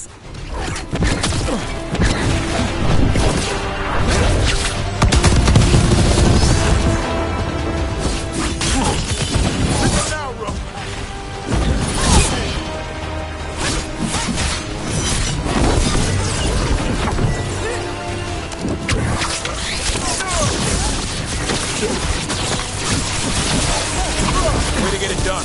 Now, Rook. Way to get it done.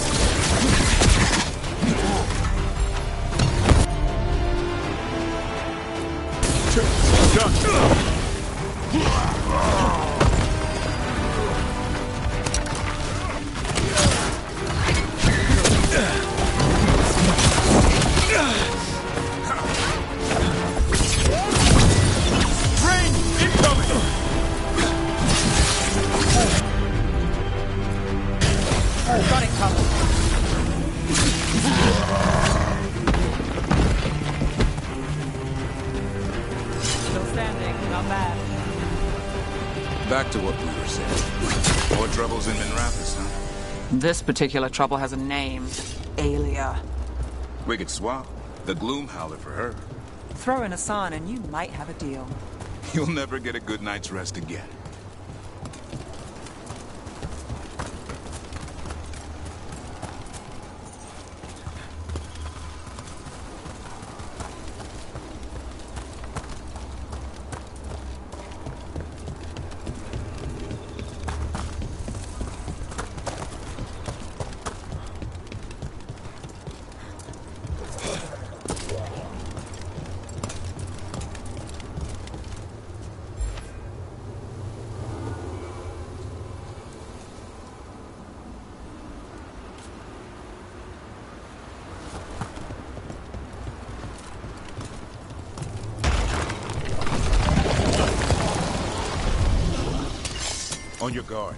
Rain incoming. Got it covered. Still standing. Not bad. Back to what we were saying. More troubles in Minrathous, huh? This particular trouble has a name. Alia. We could swap. The Gloom Howler for her. Throw in a son and you might have a deal. You'll never get a good night's rest again. On your guard.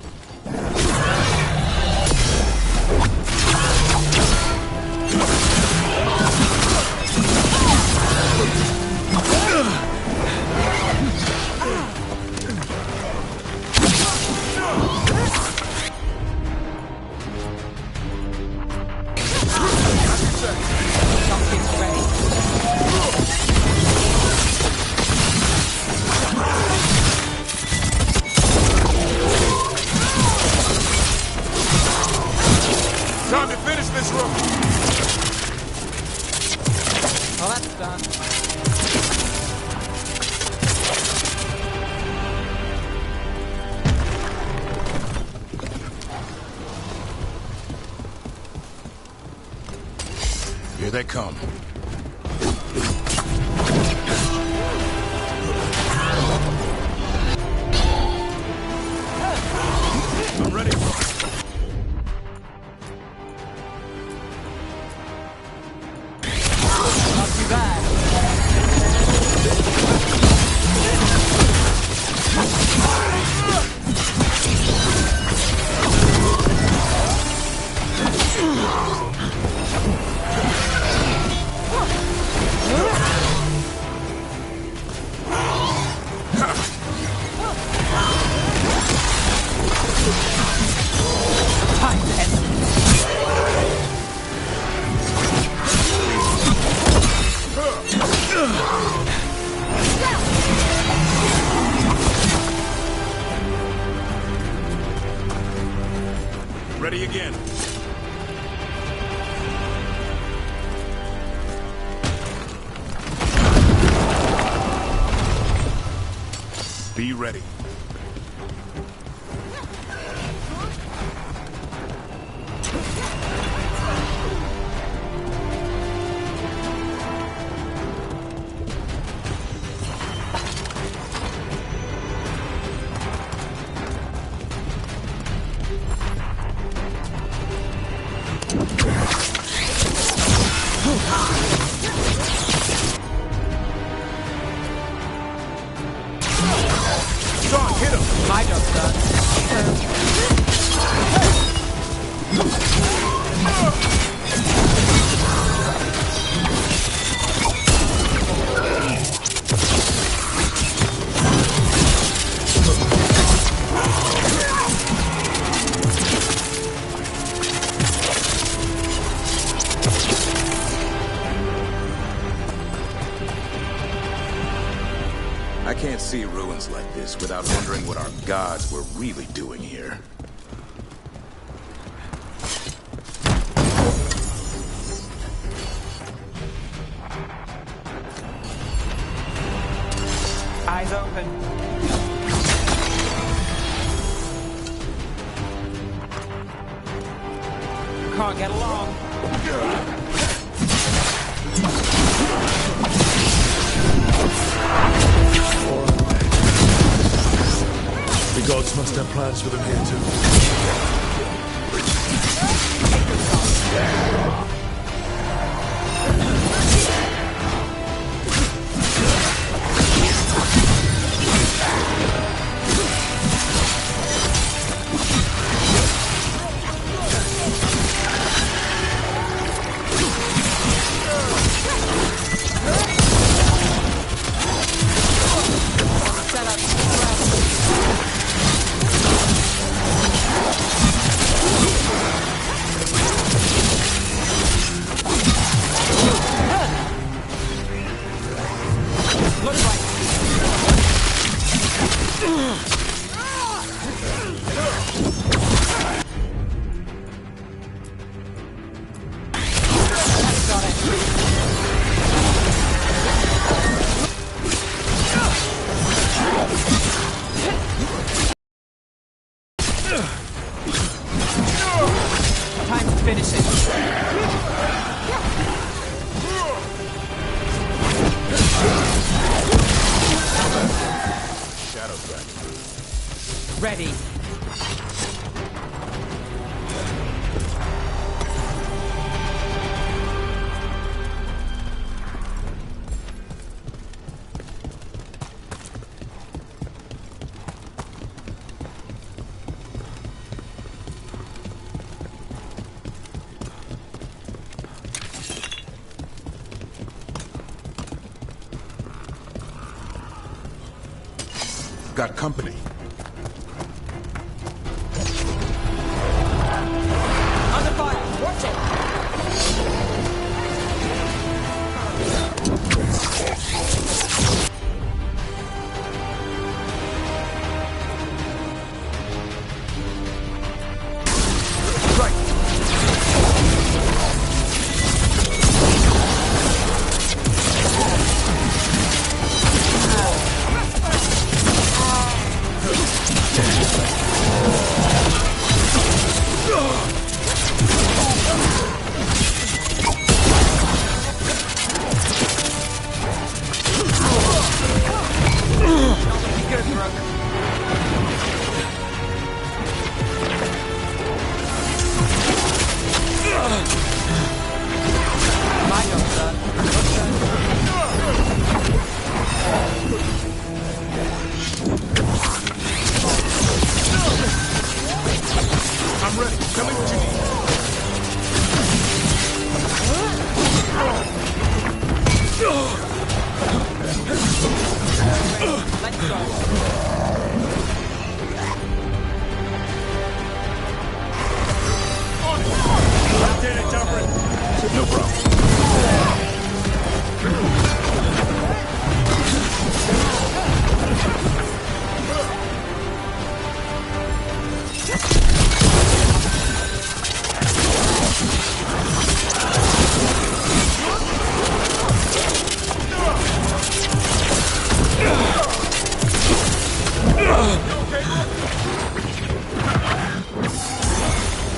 Something's ready. Time to finish this, Rook. Well, that's done. Here they come. I'm ready. Not too bad. Time to end Ready again. Be ready. Sean, hit him! My job's done. I can't see ruins like this without wondering what our gods were really doing here. Eyes open. Can't get along. The gods must have plans for them here too. Time to finish it. Shadow Dragon. Ready. Got company. Under fire. Watch it. Let's go. Did it, Dumbrin. No problem.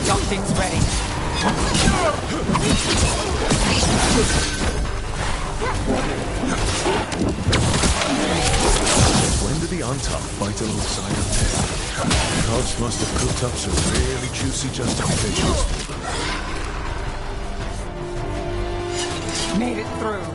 Something's ready. When did the Antop fight alongside of Ted? Gods must have cooked up some really juicy justifications. Made it through.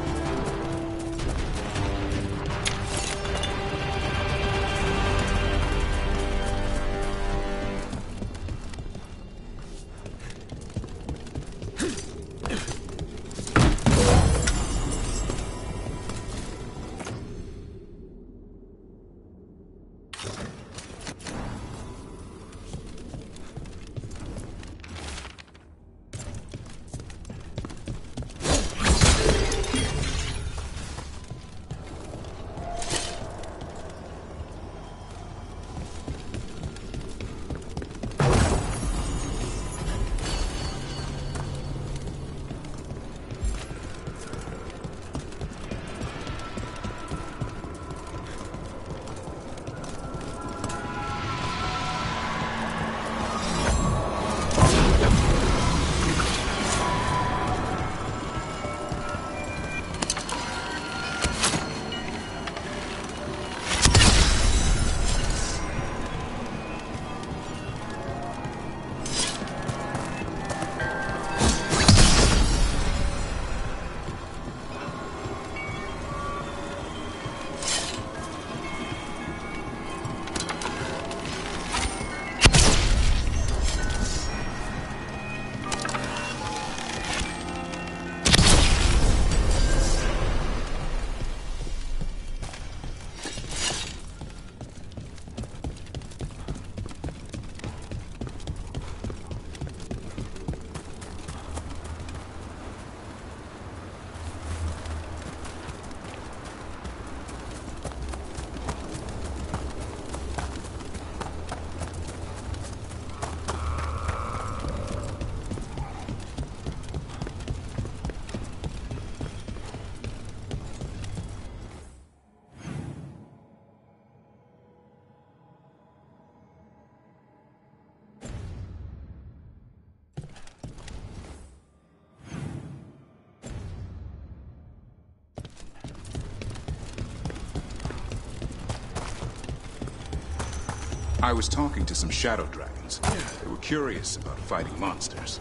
I was talking to some shadow dragons. They were curious about fighting monsters.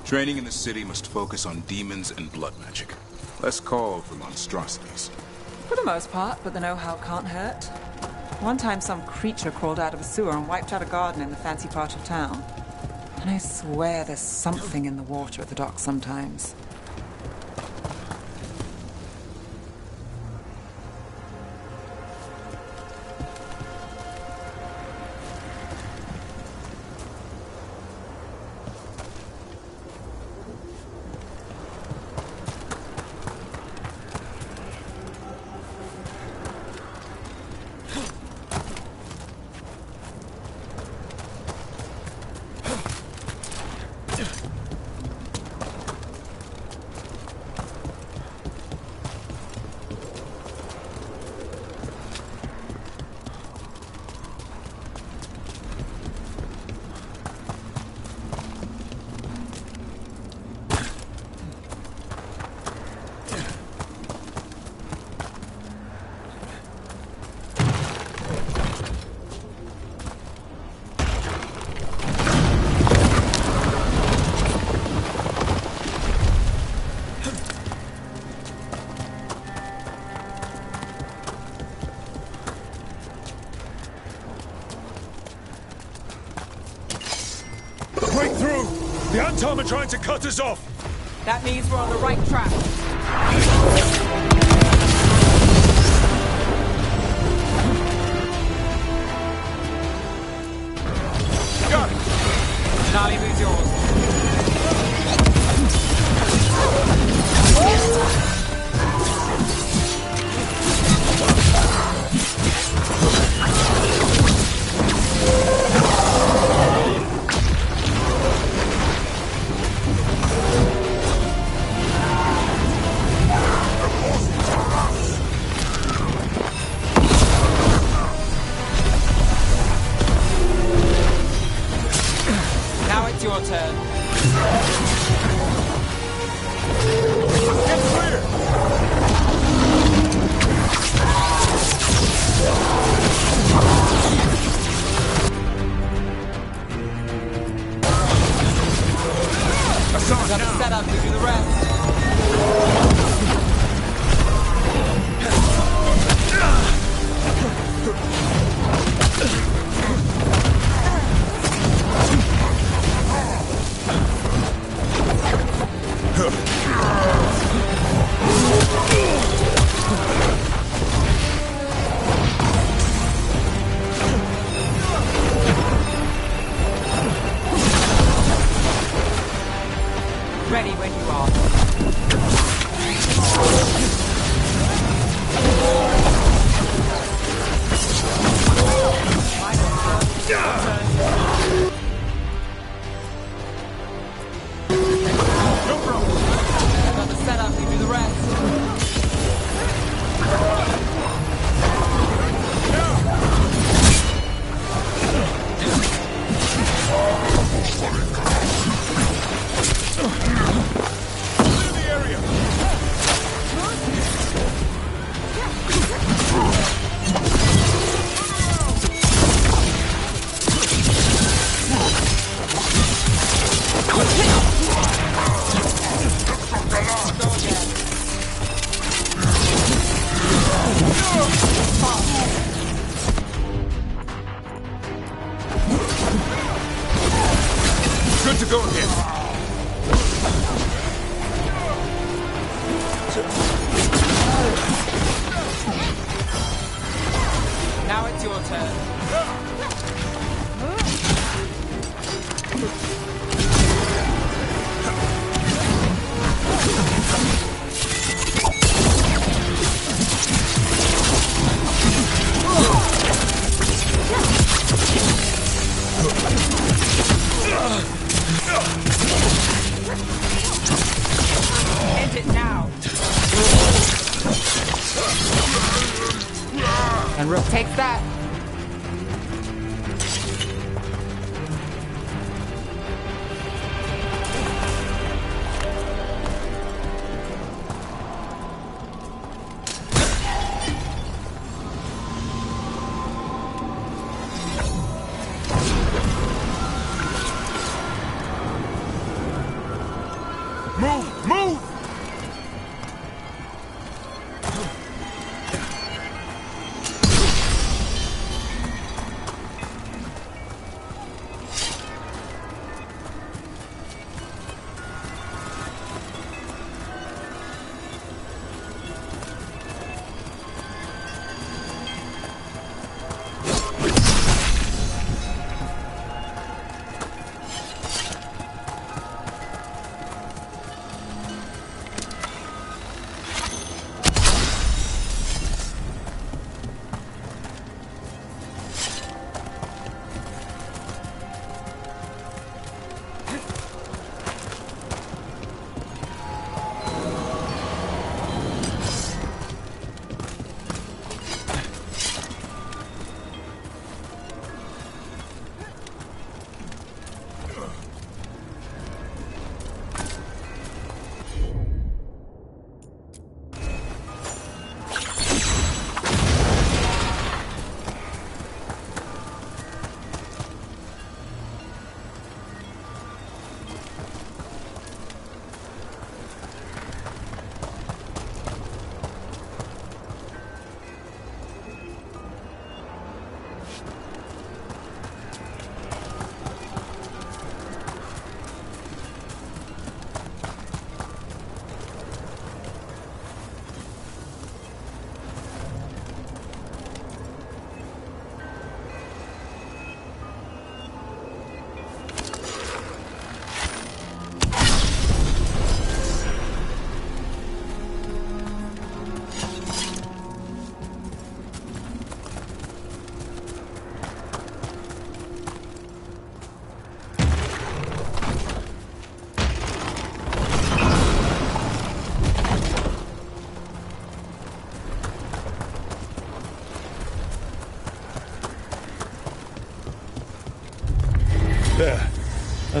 Training in the city must focus on demons and blood magic. Less call for monstrosities. For the most part, but the know-how can't hurt. One time some creature crawled out of a sewer and wiped out a garden in the fancy part of town. And I swear there's something in the water at the docks sometimes. The Antom are trying to cut us off! That means we're on the right track. Charlie, who's yours? Now it's your turn. Get clear! Got the setup to do the rest. Ready when you are. Got the setup to do the rest. Clear the area! Good to go again. Now it's your turn. End it now. And Rook takes that. Move! Move!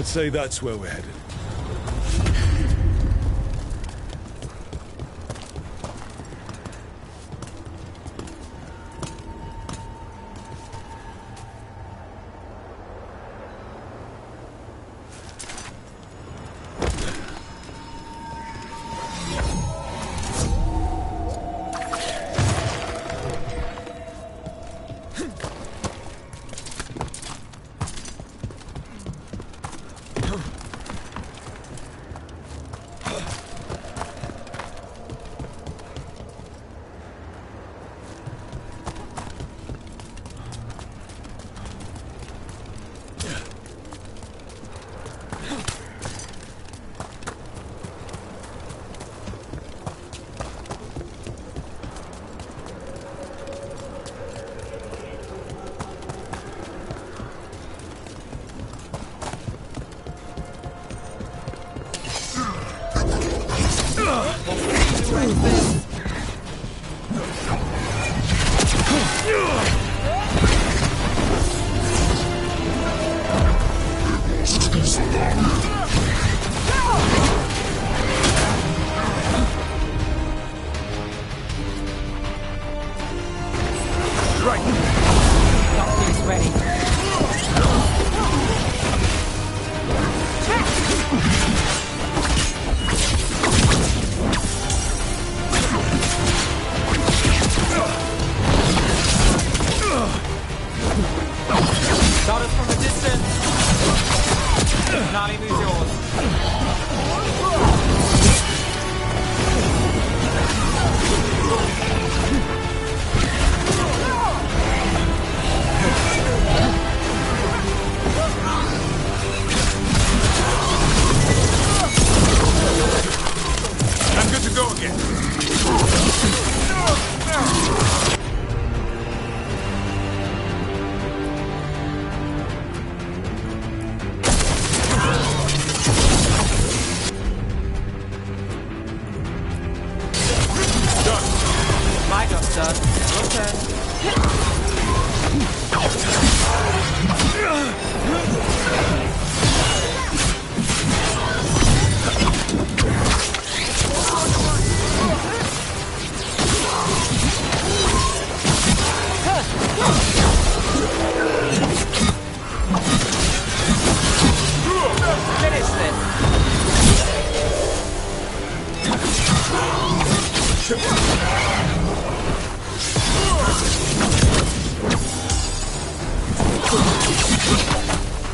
I'd say that's where we're headed.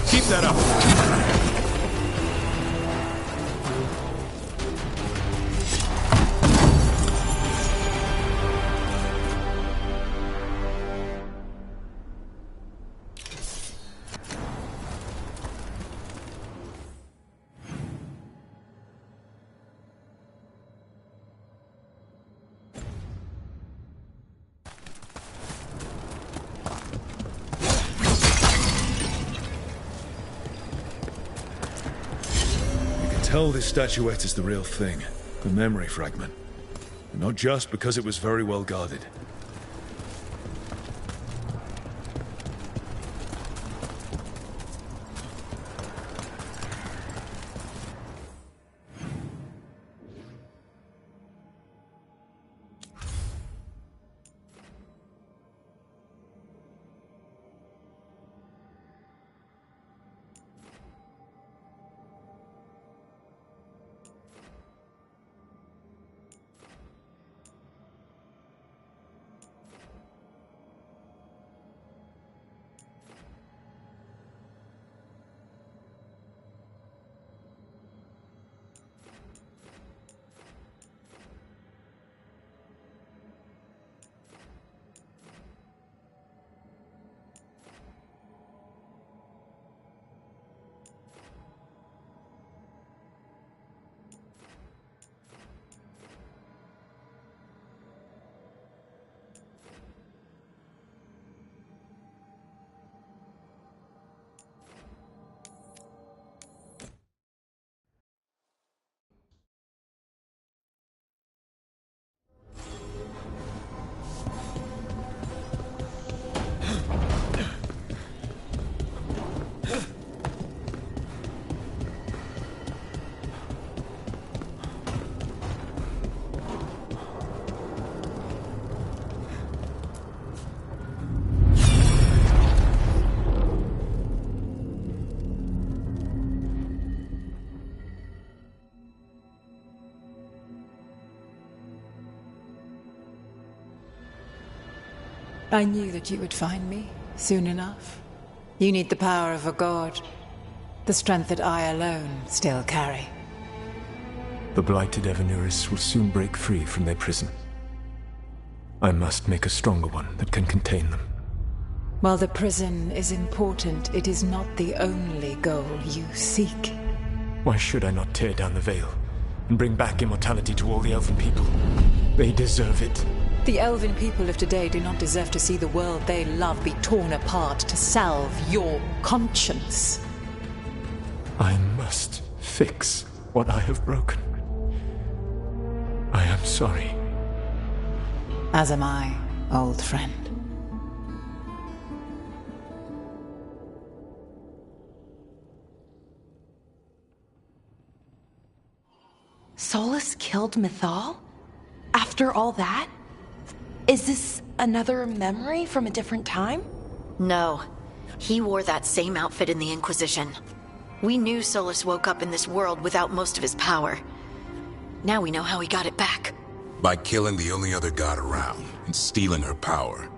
Keep that up. Tell this statuette is the real thing, the memory fragment. And not just because it was very well guarded. I knew that you would find me soon enough. You need the power of a god. The strength that I alone still carry. The blighted Evanuris will soon break free from their prison. I must make a stronger one that can contain them. While the prison is important, it is not the only goal you seek. Why should I not tear down the veil and bring back immortality to all the Elven people? They deserve it. The Elven people of today do not deserve to see the world they love be torn apart to salve your conscience. I must fix what I have broken. I am sorry. As am I, old friend. Solus killed Mythal? After all that? Is this another memory from a different time? No. He wore that same outfit in the Inquisition. We knew Solus woke up in this world without most of his power. Now we know how he got it back. By killing the only other god around and stealing her power.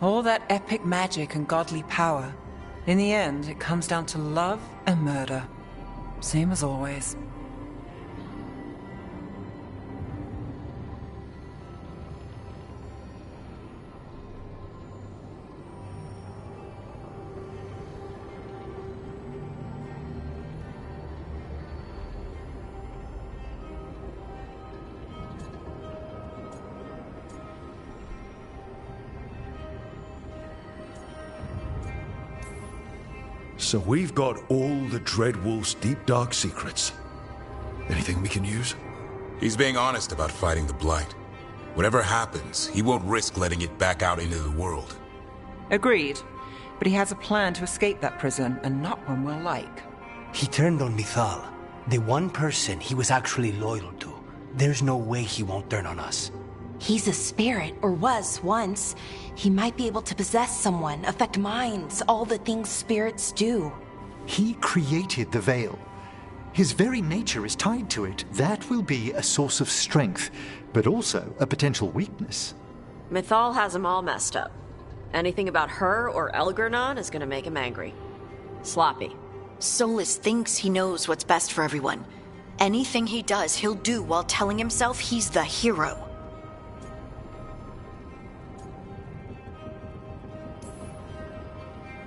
All that epic magic and godly power. In the end, it comes down to love and murder. Same as always. So we've got all the Dreadwolf's deep dark secrets. Anything we can use? He's being honest about fighting the Blight. Whatever happens, he won't risk letting it back out into the world. Agreed. But he has a plan to escape that prison, and not one we'll like. He turned on Mythal, the one person he was actually loyal to. There's no way he won't turn on us. He's a spirit, or was once. He might be able to possess someone, affect minds, all the things spirits do. He created the veil. His very nature is tied to it. That will be a source of strength, but also a potential weakness. Mythal has him all messed up. Anything about her or Elgernon is gonna make him angry. Sloppy. Solus thinks he knows what's best for everyone. Anything he does, he'll do while telling himself he's the hero.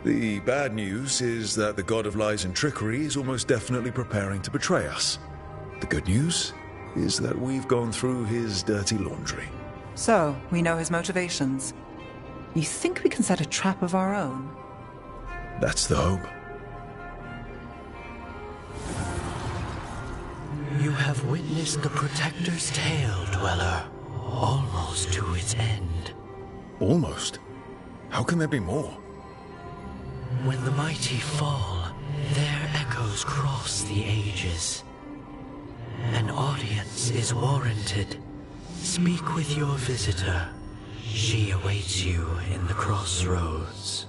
The bad news is that the god of lies and trickery is almost definitely preparing to betray us. The good news is that we've gone through his dirty laundry. So, we know his motivations. You think we can set a trap of our own? That's the hope. You have witnessed the Protector's tale, Dweller, almost to its end. Almost? How can there be more? When the mighty fall, their echoes cross the ages. An audience is warranted. Speak with your visitor. She awaits you in the crossroads.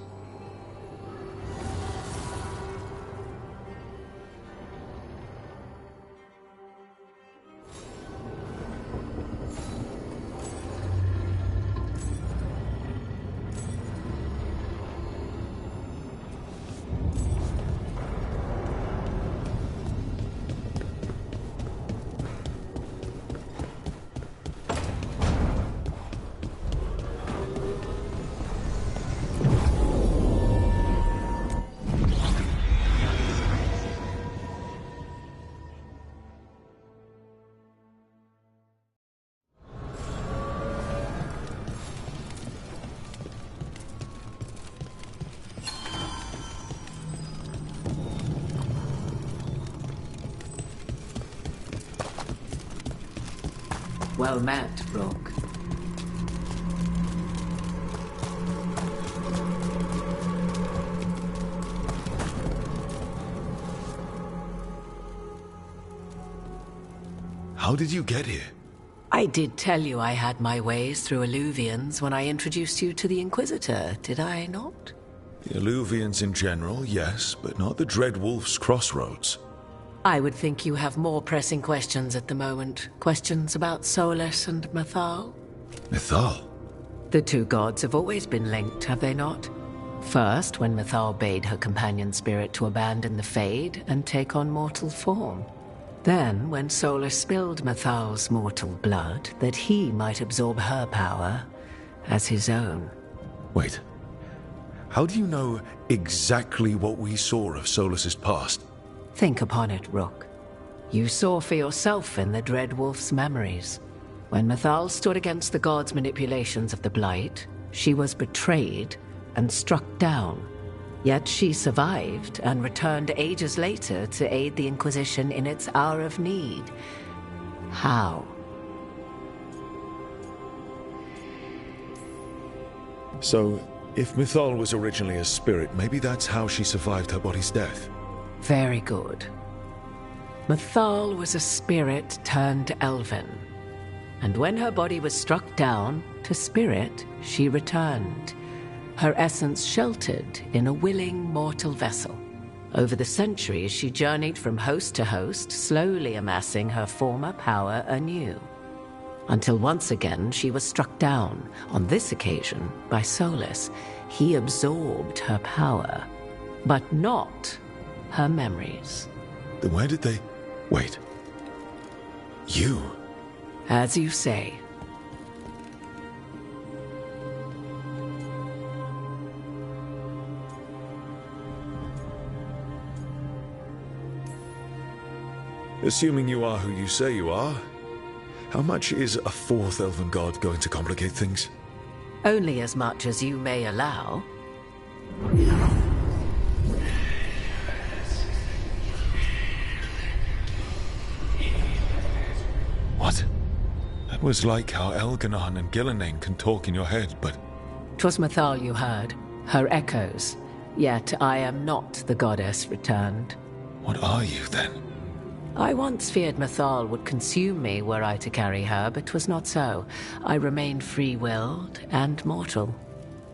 Well met, Rook. How did you get here? I did tell you I had my ways through Illuvians when I introduced you to the Inquisitor, did I not? The Illuvians in general, yes, but not the Dreadwolf's crossroads. I would think you have more pressing questions at the moment. Questions about Solus and Mythal? Mythal? The two gods have always been linked, have they not? First, when Mythal bade her companion spirit to abandon the Fade and take on mortal form. Then, when Solus spilled Mythal's mortal blood, that he might absorb her power as his own. Wait. How do you know exactly what we saw of Solus's past? Think upon it, Rook. You saw for yourself in the Dread Wolf's memories. When Mythal stood against the gods' manipulations of the Blight, she was betrayed and struck down. Yet she survived and returned ages later to aid the Inquisition in its hour of need. How? So, if Mythal was originally a spirit, maybe that's how she survived her body's death. Very good. Mythal was a spirit turned elven. And when her body was struck down, to spirit, she returned. Her essence sheltered in a willing mortal vessel. Over the centuries, she journeyed from host to host, slowly amassing her former power anew. Until once again, she was struck down, on this occasion, by Solus. He absorbed her power, but not her memories. Then where did they... Wait. You? As you say. Assuming you are who you say you are, how much is a fourth elven god going to complicate things? Only as much as you may allow. What? That was like how Elganon and Gillenane can talk in your head, but... 'Twas Mythal you heard, her echoes. Yet I am not the goddess returned. What are you, then? I once feared Mythal would consume me were I to carry her, but 'twas not so. I remained free-willed and mortal.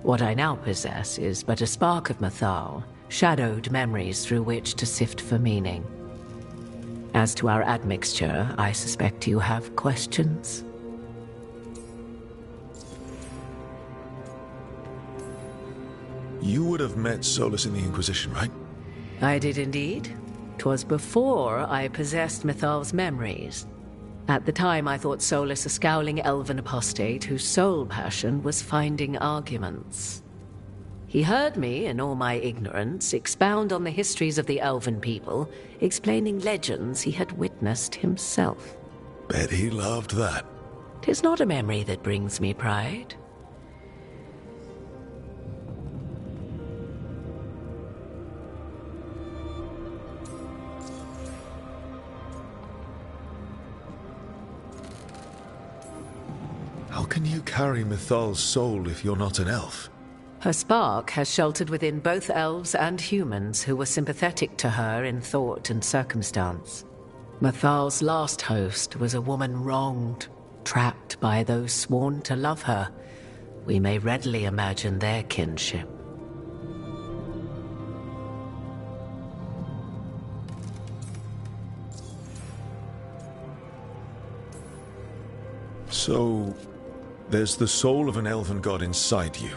What I now possess is but a spark of Mythal, shadowed memories through which to sift for meaning. As to our admixture, I suspect you have questions. You would have met Solus in the Inquisition, right? I did indeed. 'Twas before I possessed Mythal's memories. At the time, I thought Solus a scowling elven apostate whose sole passion was finding arguments. He heard me, in all my ignorance, expound on the histories of the elven people, explaining legends he had witnessed himself. Bet he loved that. 'Tis not a memory that brings me pride. How can you carry Mythal's soul if you're not an elf? Her spark has sheltered within both elves and humans who were sympathetic to her in thought and circumstance. Mythal's last host was a woman wronged, trapped by those sworn to love her. We may readily imagine their kinship. So, there's the soul of an elven god inside you.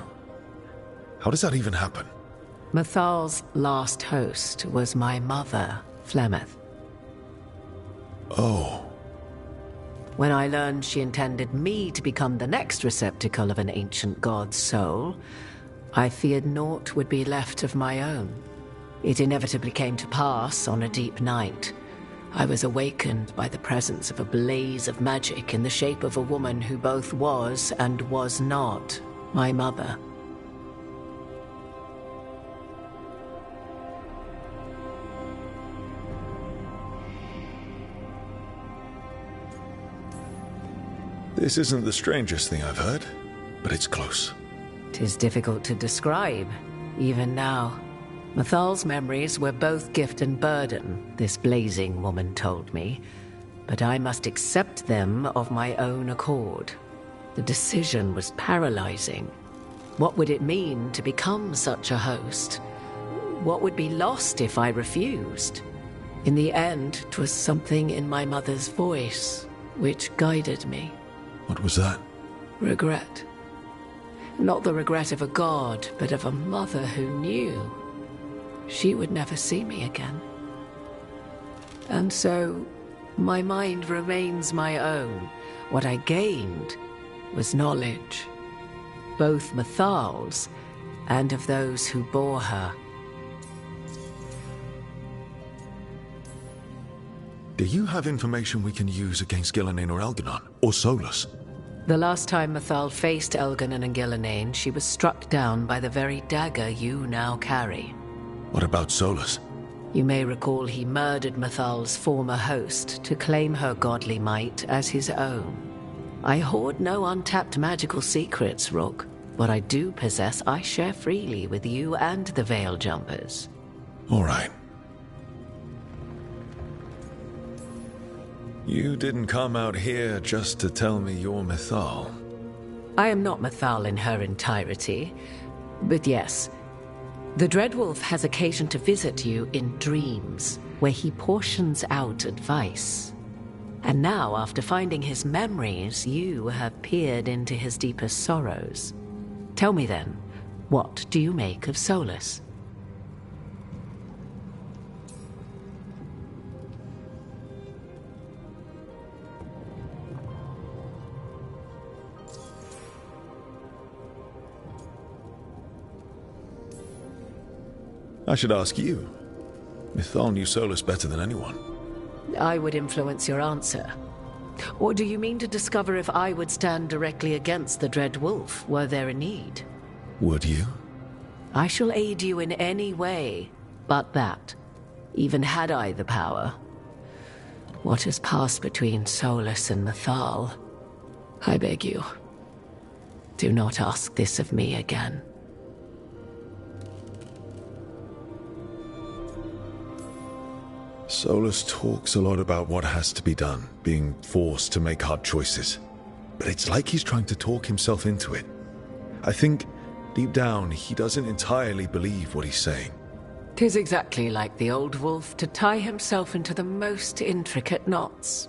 How does that even happen? Mythal's last host was my mother, Flemeth. Oh. When I learned she intended me to become the next receptacle of an ancient god's soul, I feared naught would be left of my own. It inevitably came to pass on a deep night. I was awakened by the presence of a blaze of magic in the shape of a woman who both was and was not my mother. This isn't the strangest thing I've heard, but it's close. 'Tis difficult to describe, even now. Mythal's memories were both gift and burden, this blazing woman told me, but I must accept them of my own accord. The decision was paralyzing. What would it mean to become such a host? What would be lost if I refused? In the end, 'twas something in my mother's voice which guided me. What was that? Regret. Not the regret of a god, but of a mother who knew she would never see me again. And so, my mind remains my own. What I gained was knowledge, both Mathal's and of those who bore her. Do you have information we can use against Gillenane or Elganon, or Solus? The last time Mathal faced Elganon and Gillenane, she was struck down by the very dagger you now carry. What about Solus? You may recall he murdered Mathal's former host to claim her godly might as his own. I hoard no untapped magical secrets, Rook. What I do possess, I share freely with you and the Veil Jumpers. All right. You didn't come out here just to tell me you're Mathal. I am not Mathal in her entirety, but yes, the Dreadwolf has occasion to visit you in dreams, where he portions out advice. And now, after finding his memories, you have peered into his deepest sorrows. Tell me then, what do you make of Solus? I should ask you. Mythal knew Solus better than anyone. I would influence your answer. Or do you mean to discover if I would stand directly against the Dread Wolf, were there a need? Would you? I shall aid you in any way but that, even had I the power. What has passed between Solus and Mathal? I beg you, do not ask this of me again. Solus talks a lot about what has to be done, being forced to make hard choices. But it's like he's trying to talk himself into it. I think, deep down, he doesn't entirely believe what he's saying. 'Tis exactly like the old wolf to tie himself into the most intricate knots.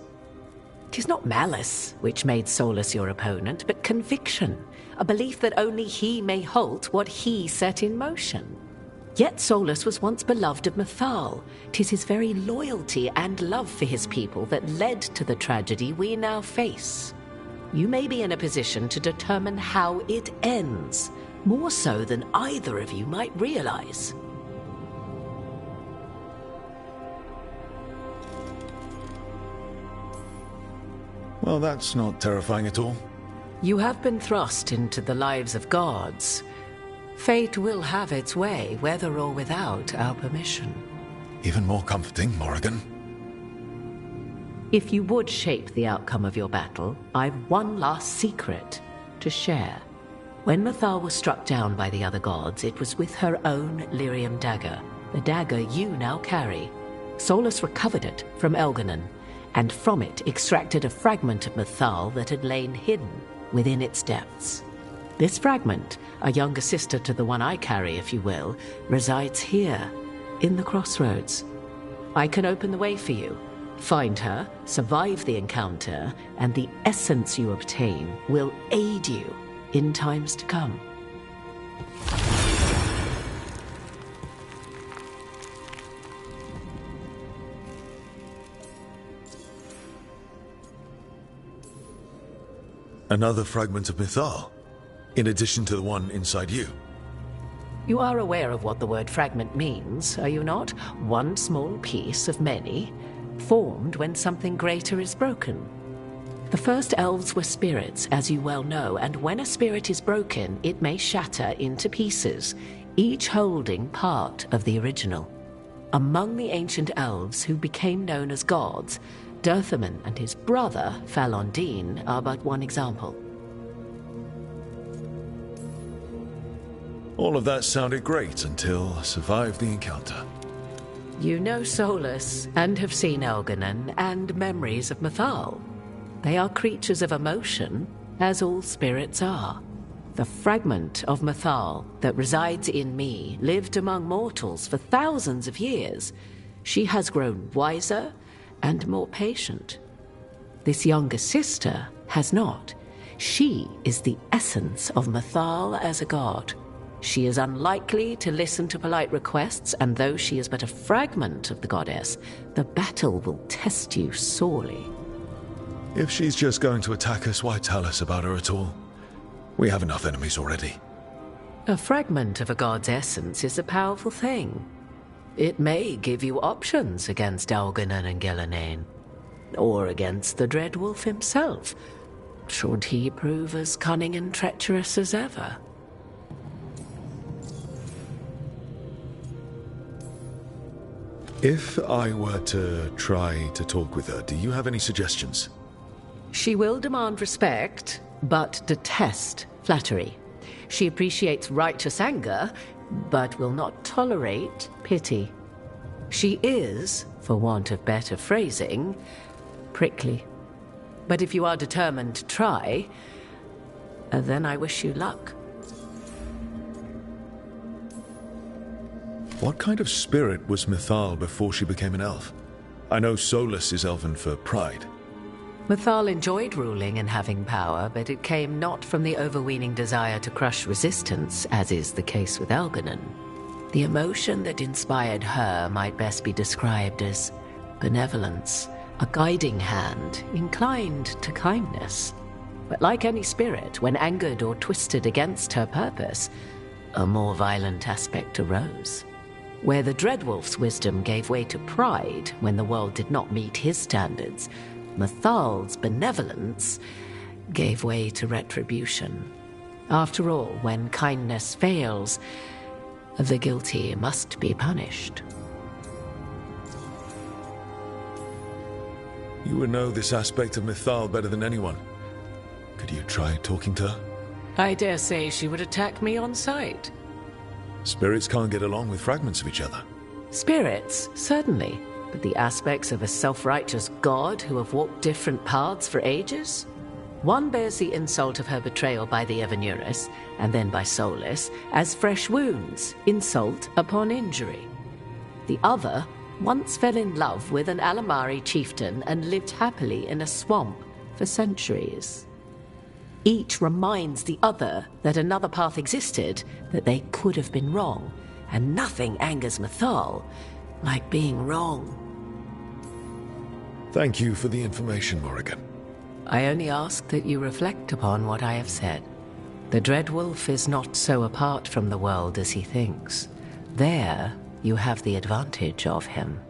'Tis not malice which made Solus your opponent, but conviction, a belief that only he may halt what he set in motion. Yet Solus was once beloved of Mathal. 'Tis his very loyalty and love for his people that led to the tragedy we now face. You may be in a position to determine how it ends, more so than either of you might realize. Well, that's not terrifying at all. You have been thrust into the lives of gods. Fate will have its way, whether or without our permission. Even more comforting, Morrigan. If you would shape the outcome of your battle, I've one last secret to share. When Mathal was struck down by the other gods, it was with her own lyrium dagger, the dagger you now carry. Solus recovered it from Elganon, and from it extracted a fragment of Mathal that had lain hidden within its depths. This fragment, a younger sister to the one I carry, if you will, resides here, in the crossroads. I can open the way for you. Find her, survive the encounter, and the essence you obtain will aid you in times to come. Another fragment of Mathal? In addition to the one inside you? You are aware of what the word fragment means, are you not? One small piece of many, formed when something greater is broken. The first elves were spirits, as you well know, and when a spirit is broken, it may shatter into pieces, each holding part of the original. Among the ancient elves who became known as gods, Dirthaman and his brother, Falondine, are but one example. All of that sounded great until I survived the encounter. You know Solus, and have seen Elganon, and memories of Mathal. They are creatures of emotion, as all spirits are. The fragment of Mathal that resides in me lived among mortals for thousands of years. She has grown wiser and more patient. This younger sister has not. She is the essence of Mythal as a god. She is unlikely to listen to polite requests, and though she is but a fragment of the goddess, the battle will test you sorely. If she's just going to attack us, why tell us about her at all? We have enough enemies already. A fragment of a god's essence is a powerful thing. It may give you options against Algernon and Gellanane, or against the Dread Wolf himself, should he prove as cunning and treacherous as ever. If I were to try to talk with her, do you have any suggestions? She will demand respect, but detest flattery. She appreciates righteous anger, but will not tolerate pity. She is, for want of better phrasing, prickly. But if you are determined to try, then I wish you luck. What kind of spirit was Mythal before she became an elf? I know Solus is elven for pride. Mythal enjoyed ruling and having power, but it came not from the overweening desire to crush resistance, as is the case with Algernon. The emotion that inspired her might best be described as benevolence, a guiding hand, inclined to kindness. But like any spirit, when angered or twisted against her purpose, a more violent aspect arose. Where the Dreadwolf's wisdom gave way to pride when the world did not meet his standards, Mythal's benevolence gave way to retribution. After all, when kindness fails, the guilty must be punished. You would know this aspect of Mythal better than anyone. Could you try talking to her? I dare say she would attack me on sight. Spirits can't get along with fragments of each other. Spirits, certainly. But the aspects of a self-righteous god who have walked different paths for ages? One bears the insult of her betrayal by the Evanurus, and then by Solus, as fresh wounds, insult upon injury. The other once fell in love with an Alamari chieftain and lived happily in a swamp for centuries. Each reminds the other that another path existed, that they could have been wrong, and nothing angers Mythal like being wrong. Thank you for the information, Morrigan. I only ask that you reflect upon what I have said. The Dreadwolf is not so apart from the world as he thinks. There, you have the advantage of him.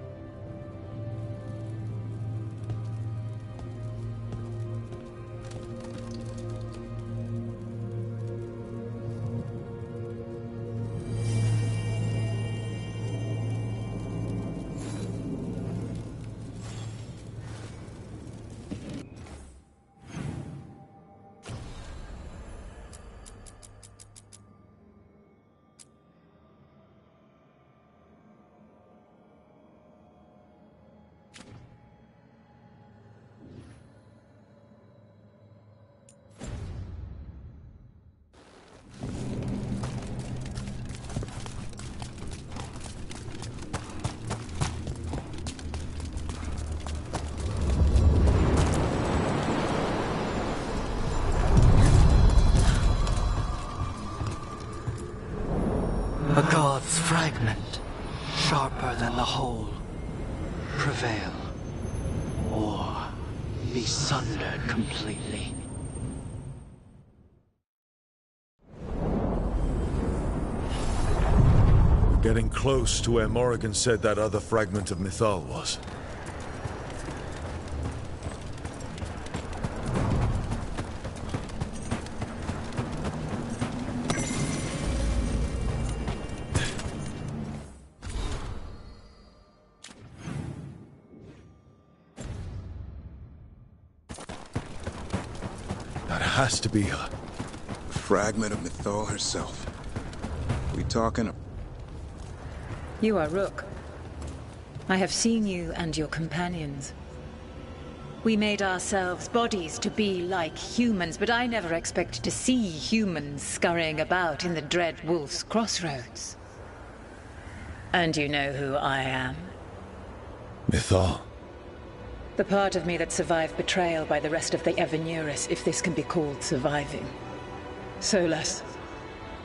A god's fragment, sharper than the whole. Prevail, or be sundered completely. We're getting close to where Morrigan said that other fragment of Mythal was. Has to be her. Fragment of Mythal herself. We talking? You are Rook. I have seen you and your companions. We made ourselves bodies to be like humans, but I never expected to see humans scurrying about in the Dread Wolf's crossroads. And you know who I am? Mythal. The part of me that survived betrayal by the rest of the Evanuris, if this can be called surviving. Solus.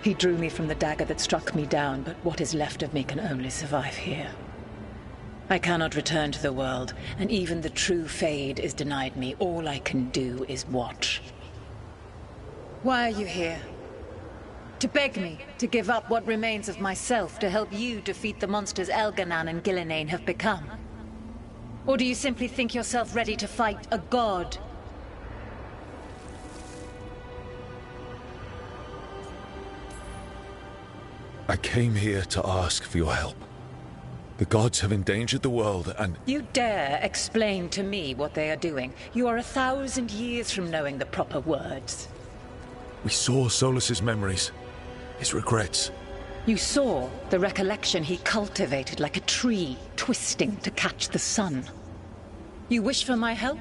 He drew me from the dagger that struck me down, but what is left of me can only survive here. I cannot return to the world, and even the true Fade is denied me. All I can do is watch. Why are you here? To beg me to give up what remains of myself to help you defeat the monsters Elganan and Gillenane have become? Or do you simply think yourself ready to fight a god? I came here to ask for your help. The gods have endangered the world and... You dare explain to me what they are doing? You are 1,000 years from knowing the proper words. We saw Solus's memories, his regrets. You saw the recollection he cultivated like a tree, twisting to catch the sun. You wish for my help?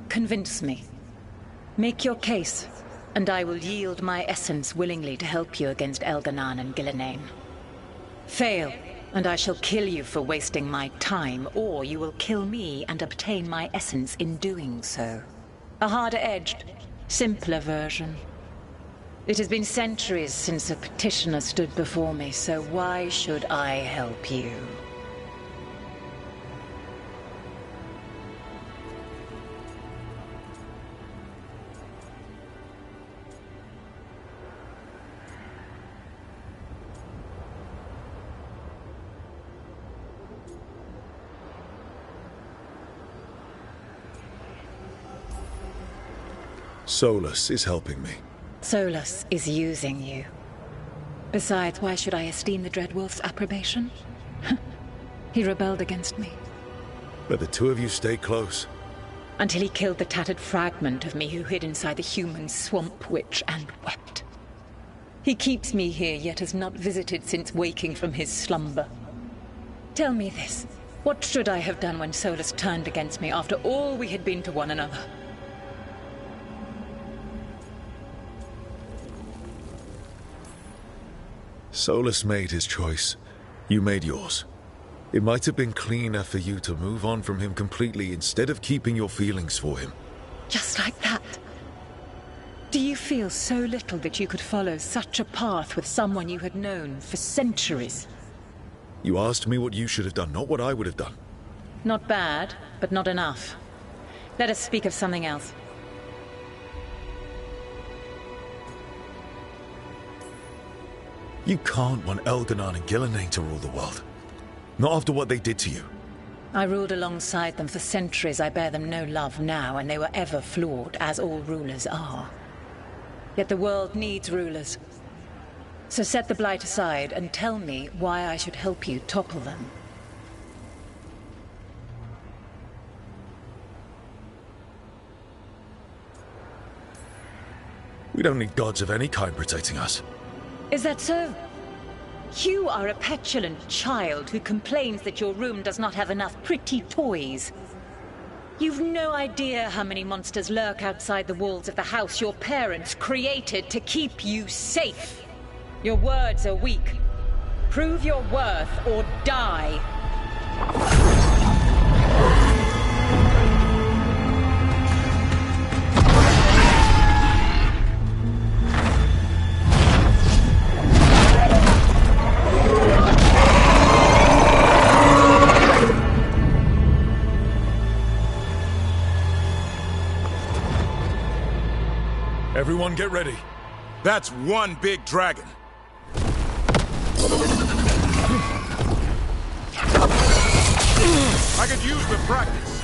Convince me. Make your case, and I will yield my essence willingly to help you against Elganan and Gillenane. Fail, and I shall kill you for wasting my time, or you will kill me and obtain my essence in doing so. A harder-edged, simpler version. It has been centuries since a petitioner stood before me, so why should I help you? Solus is helping me. Solus is using you. Besides, why should I esteem the Dreadwolf's approbation? He rebelled against me. But the two of you stay close. Until he killed the tattered fragment of me who hid inside the human swamp witch and wept. He keeps me here, yet has not visited since waking from his slumber. Tell me this. What should I have done when Solus turned against me after all we had been to one another? Solus made his choice. You made yours. It might have been cleaner for you to move on from him completely instead of keeping your feelings for him. Just like that? Do you feel so little that you could follow such a path with someone you had known for centuries? You asked me what you should have done, not what I would have done. Not bad, but not enough. Let us speak of something else. You can't want Elganan and Gillenane to rule the world. Not after what they did to you. I ruled alongside them for centuries. I bear them no love now, and they were ever flawed, as all rulers are. Yet the world needs rulers. So set the blight aside and tell me why I should help you topple them. We don't need gods of any kind protecting us. Is that so? You are a petulant child who complains that your room does not have enough pretty toys. You've no idea how many monsters lurk outside the walls of the house your parents created to keep you safe. Your words are weak. Prove your worth or die. Everyone get ready. That's one big dragon. I could use the practice.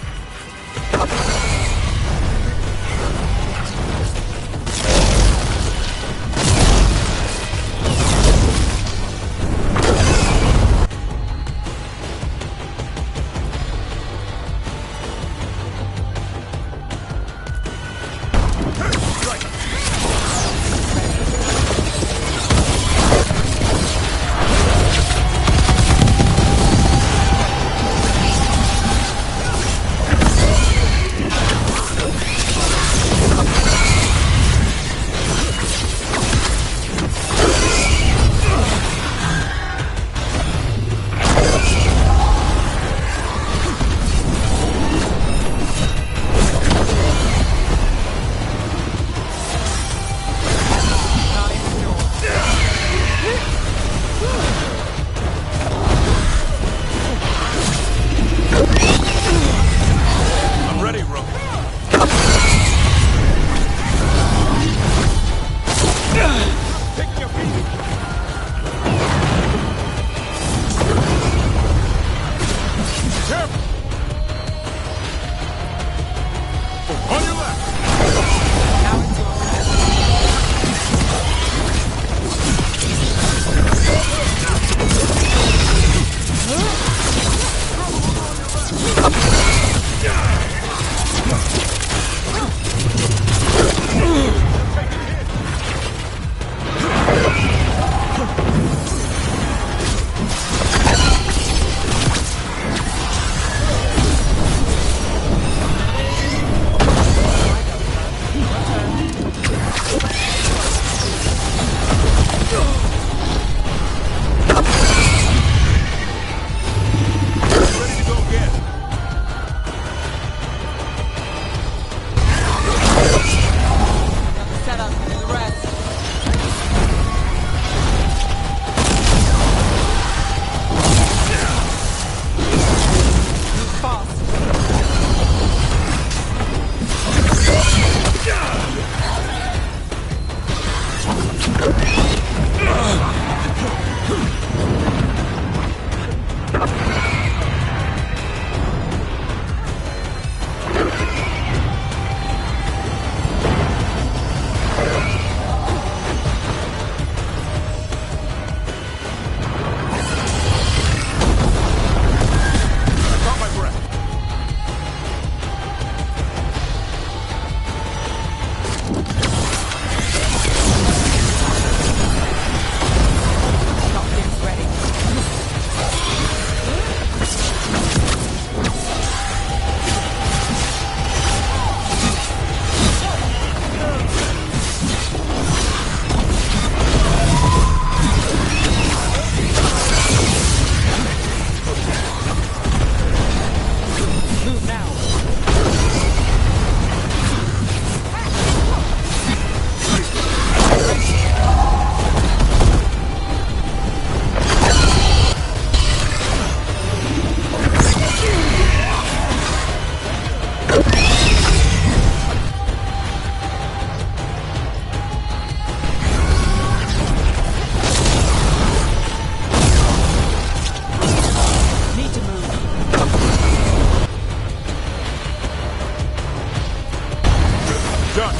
Done.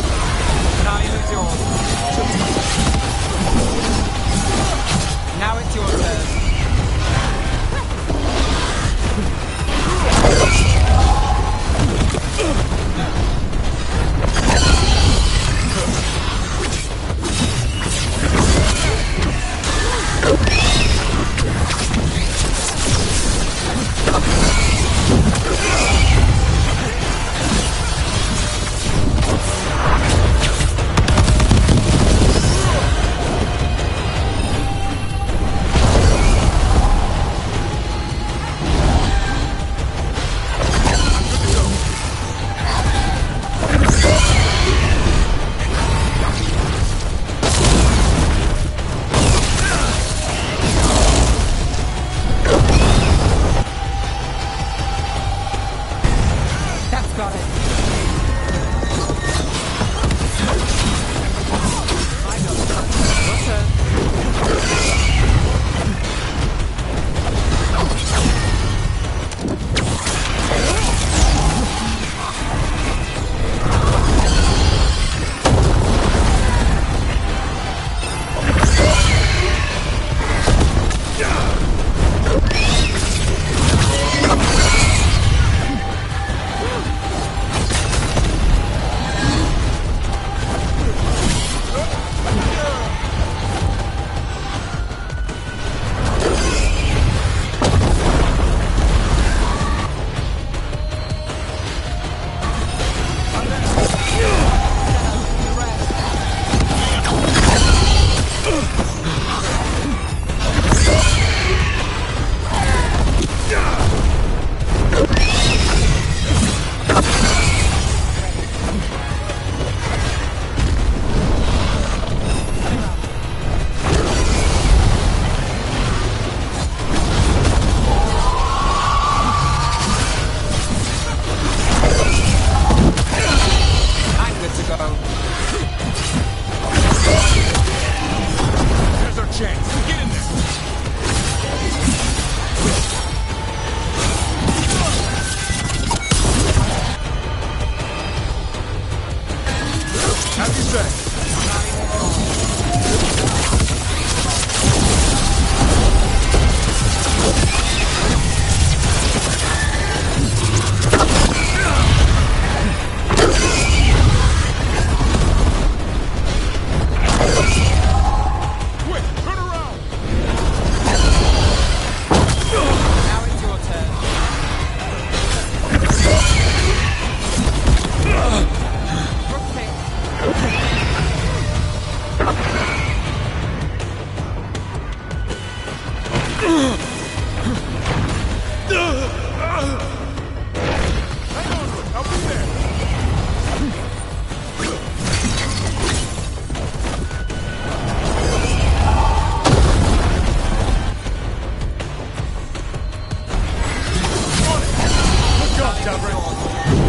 Now you lose yours. Now it's your turn.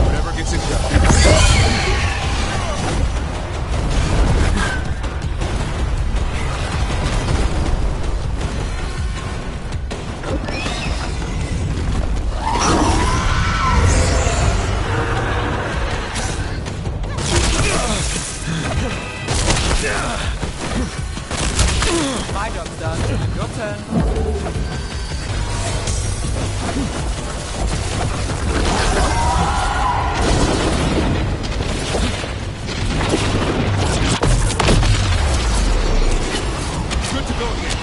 Whatever gets it done. My job's done. Your turn. Good to go again.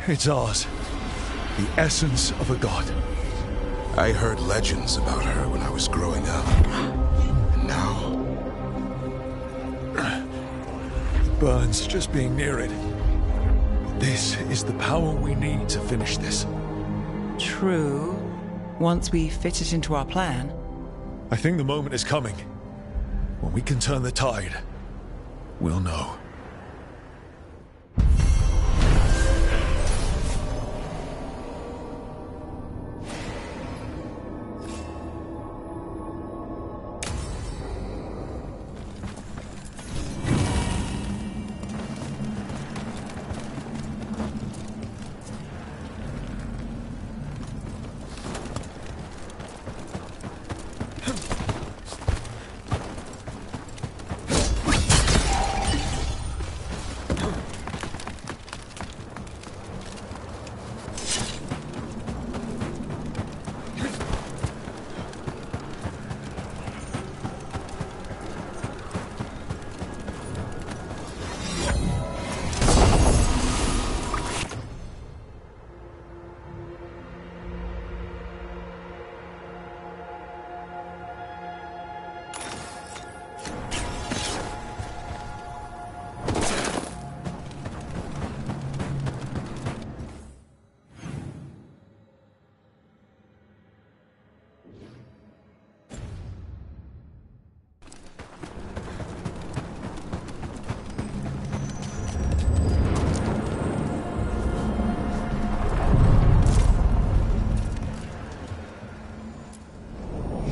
It's ours. The essence of a god. I heard legends about her when I was growing up. And now... It burns just being near it. This is the power we need to finish this. True. Once we fit it into our plan. I think the moment is coming. When we can turn the tide, we'll know.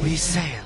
We sail.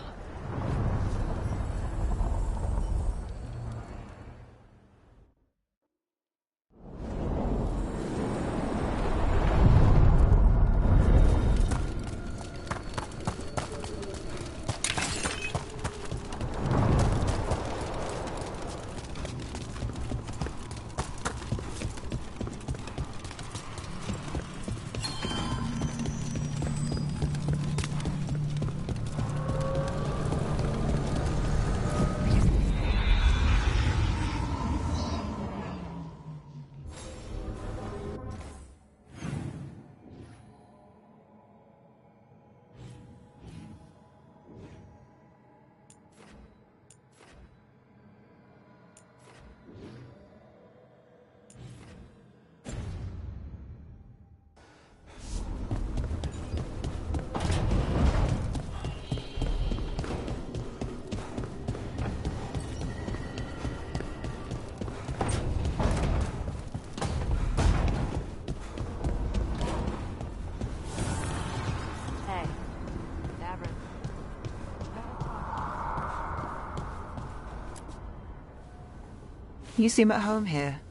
You seem at home here.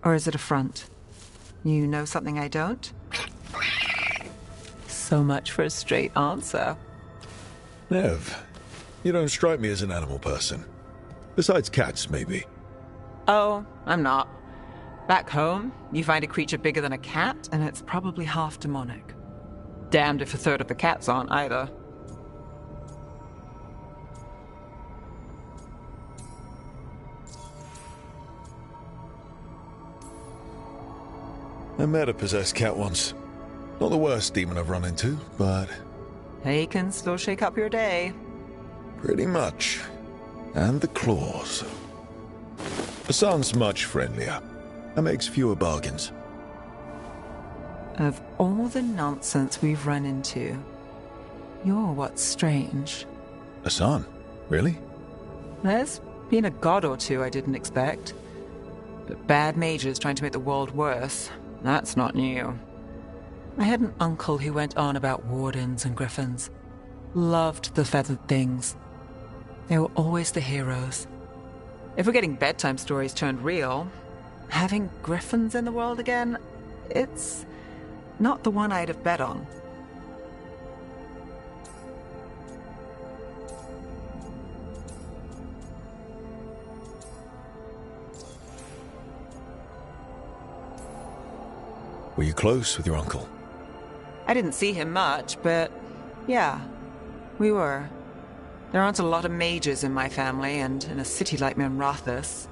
Or is it a front? You know something I don't? So much for a straight answer. Nev, you don't strike me as an animal person. Besides cats, maybe. Oh, I'm not. Back home, you find a creature bigger than a cat, and it's probably half demonic. Damned if a third of the cats aren't either. I met a possessed cat once. Not the worst demon I've run into, but... They can still shake up your day. Pretty much. And the claws. Hassan's much friendlier. And makes fewer bargains. Of all the nonsense we've run into, you're what's strange. Hassan? Really? There's been a god or two I didn't expect. But bad mages trying to make the world worse, that's not new. I had an uncle who went on about wardens and griffins. Loved the feathered things. They were always the heroes. If we're getting bedtime stories turned real, having griffins in the world again, it's not the one I'd have bet on. Were you close with your uncle? I didn't see him much, but yeah, we were. There aren't a lot of mages in my family, and in a city like Minrathous,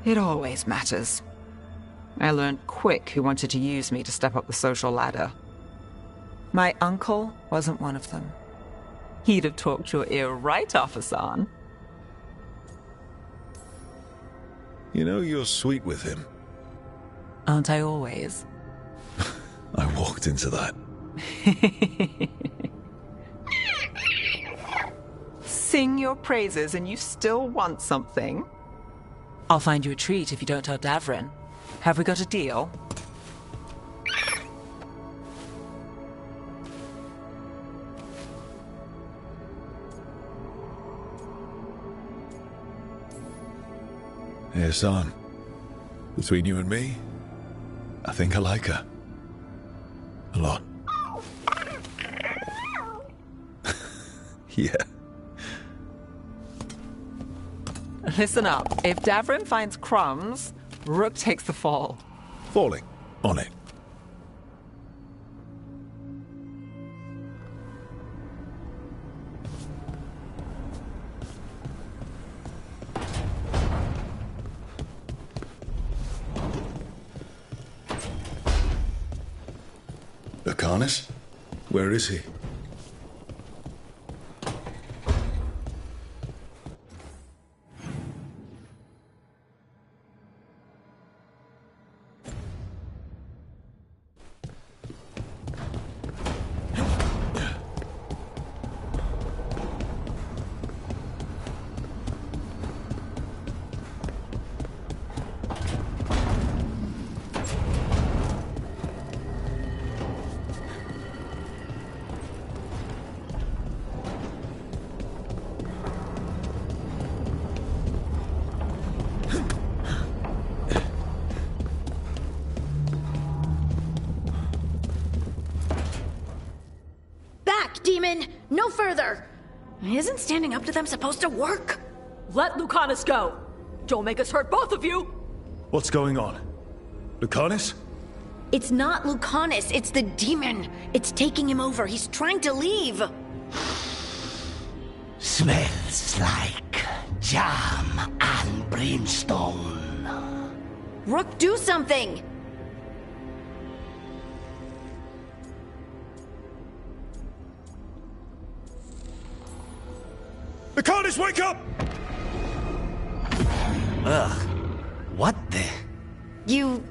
it always matters. I learned quick who wanted to use me to step up the social ladder. My uncle wasn't one of them. He'd have talked your ear right off, Hassan. You know you're sweet with him. Aren't I always? I walked into that. Sing your praises and you still want something? I'll find you a treat if you don't tell Davrin. Have we got a deal? Hey, Hassan. Between you and me, I think I like her. A lot. Yeah. Listen up. If Davrin finds crumbs, Rook takes the fall. Falling. On it. Lucanus? Where is he? Demon! No further! Isn't standing up to them supposed to work? Let Lucanus go! Don't make us hurt both of you! What's going on? Lucanus? It's not Lucanus, it's the demon. It's taking him over. He's trying to leave. Smells like jam and brimstone. Rook, do something! Lucanus, wake up! Ugh. What the? You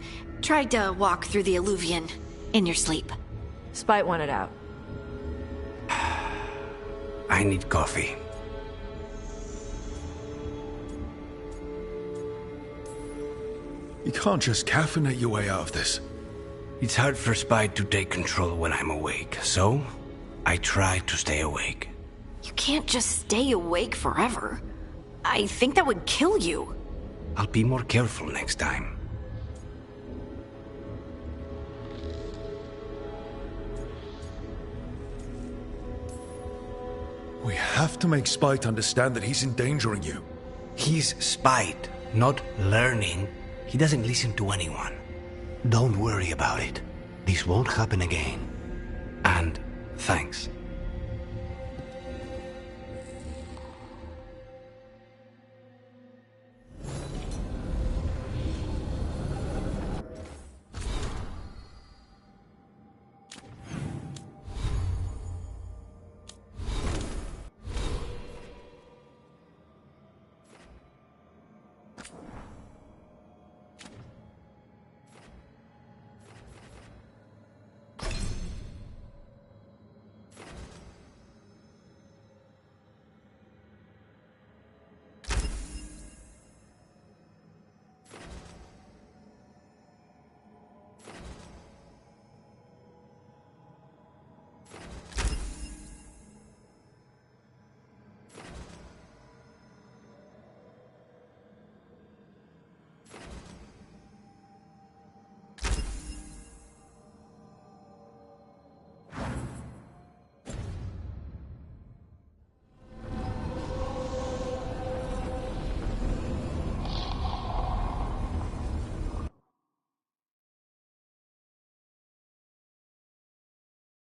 tried to walk through the Alluvion in your sleep. Spite wanted out. I need coffee. You can't just caffeinate your way out of this. It's hard for Spite to take control when I'm awake, so I try to stay awake. You can't just stay awake forever. I think that would kill you. I'll be more careful next time. We have to make Spite understand that he's endangering you. He's Spite, not learning. He doesn't listen to anyone. Don't worry about it. This won't happen again. And thanks.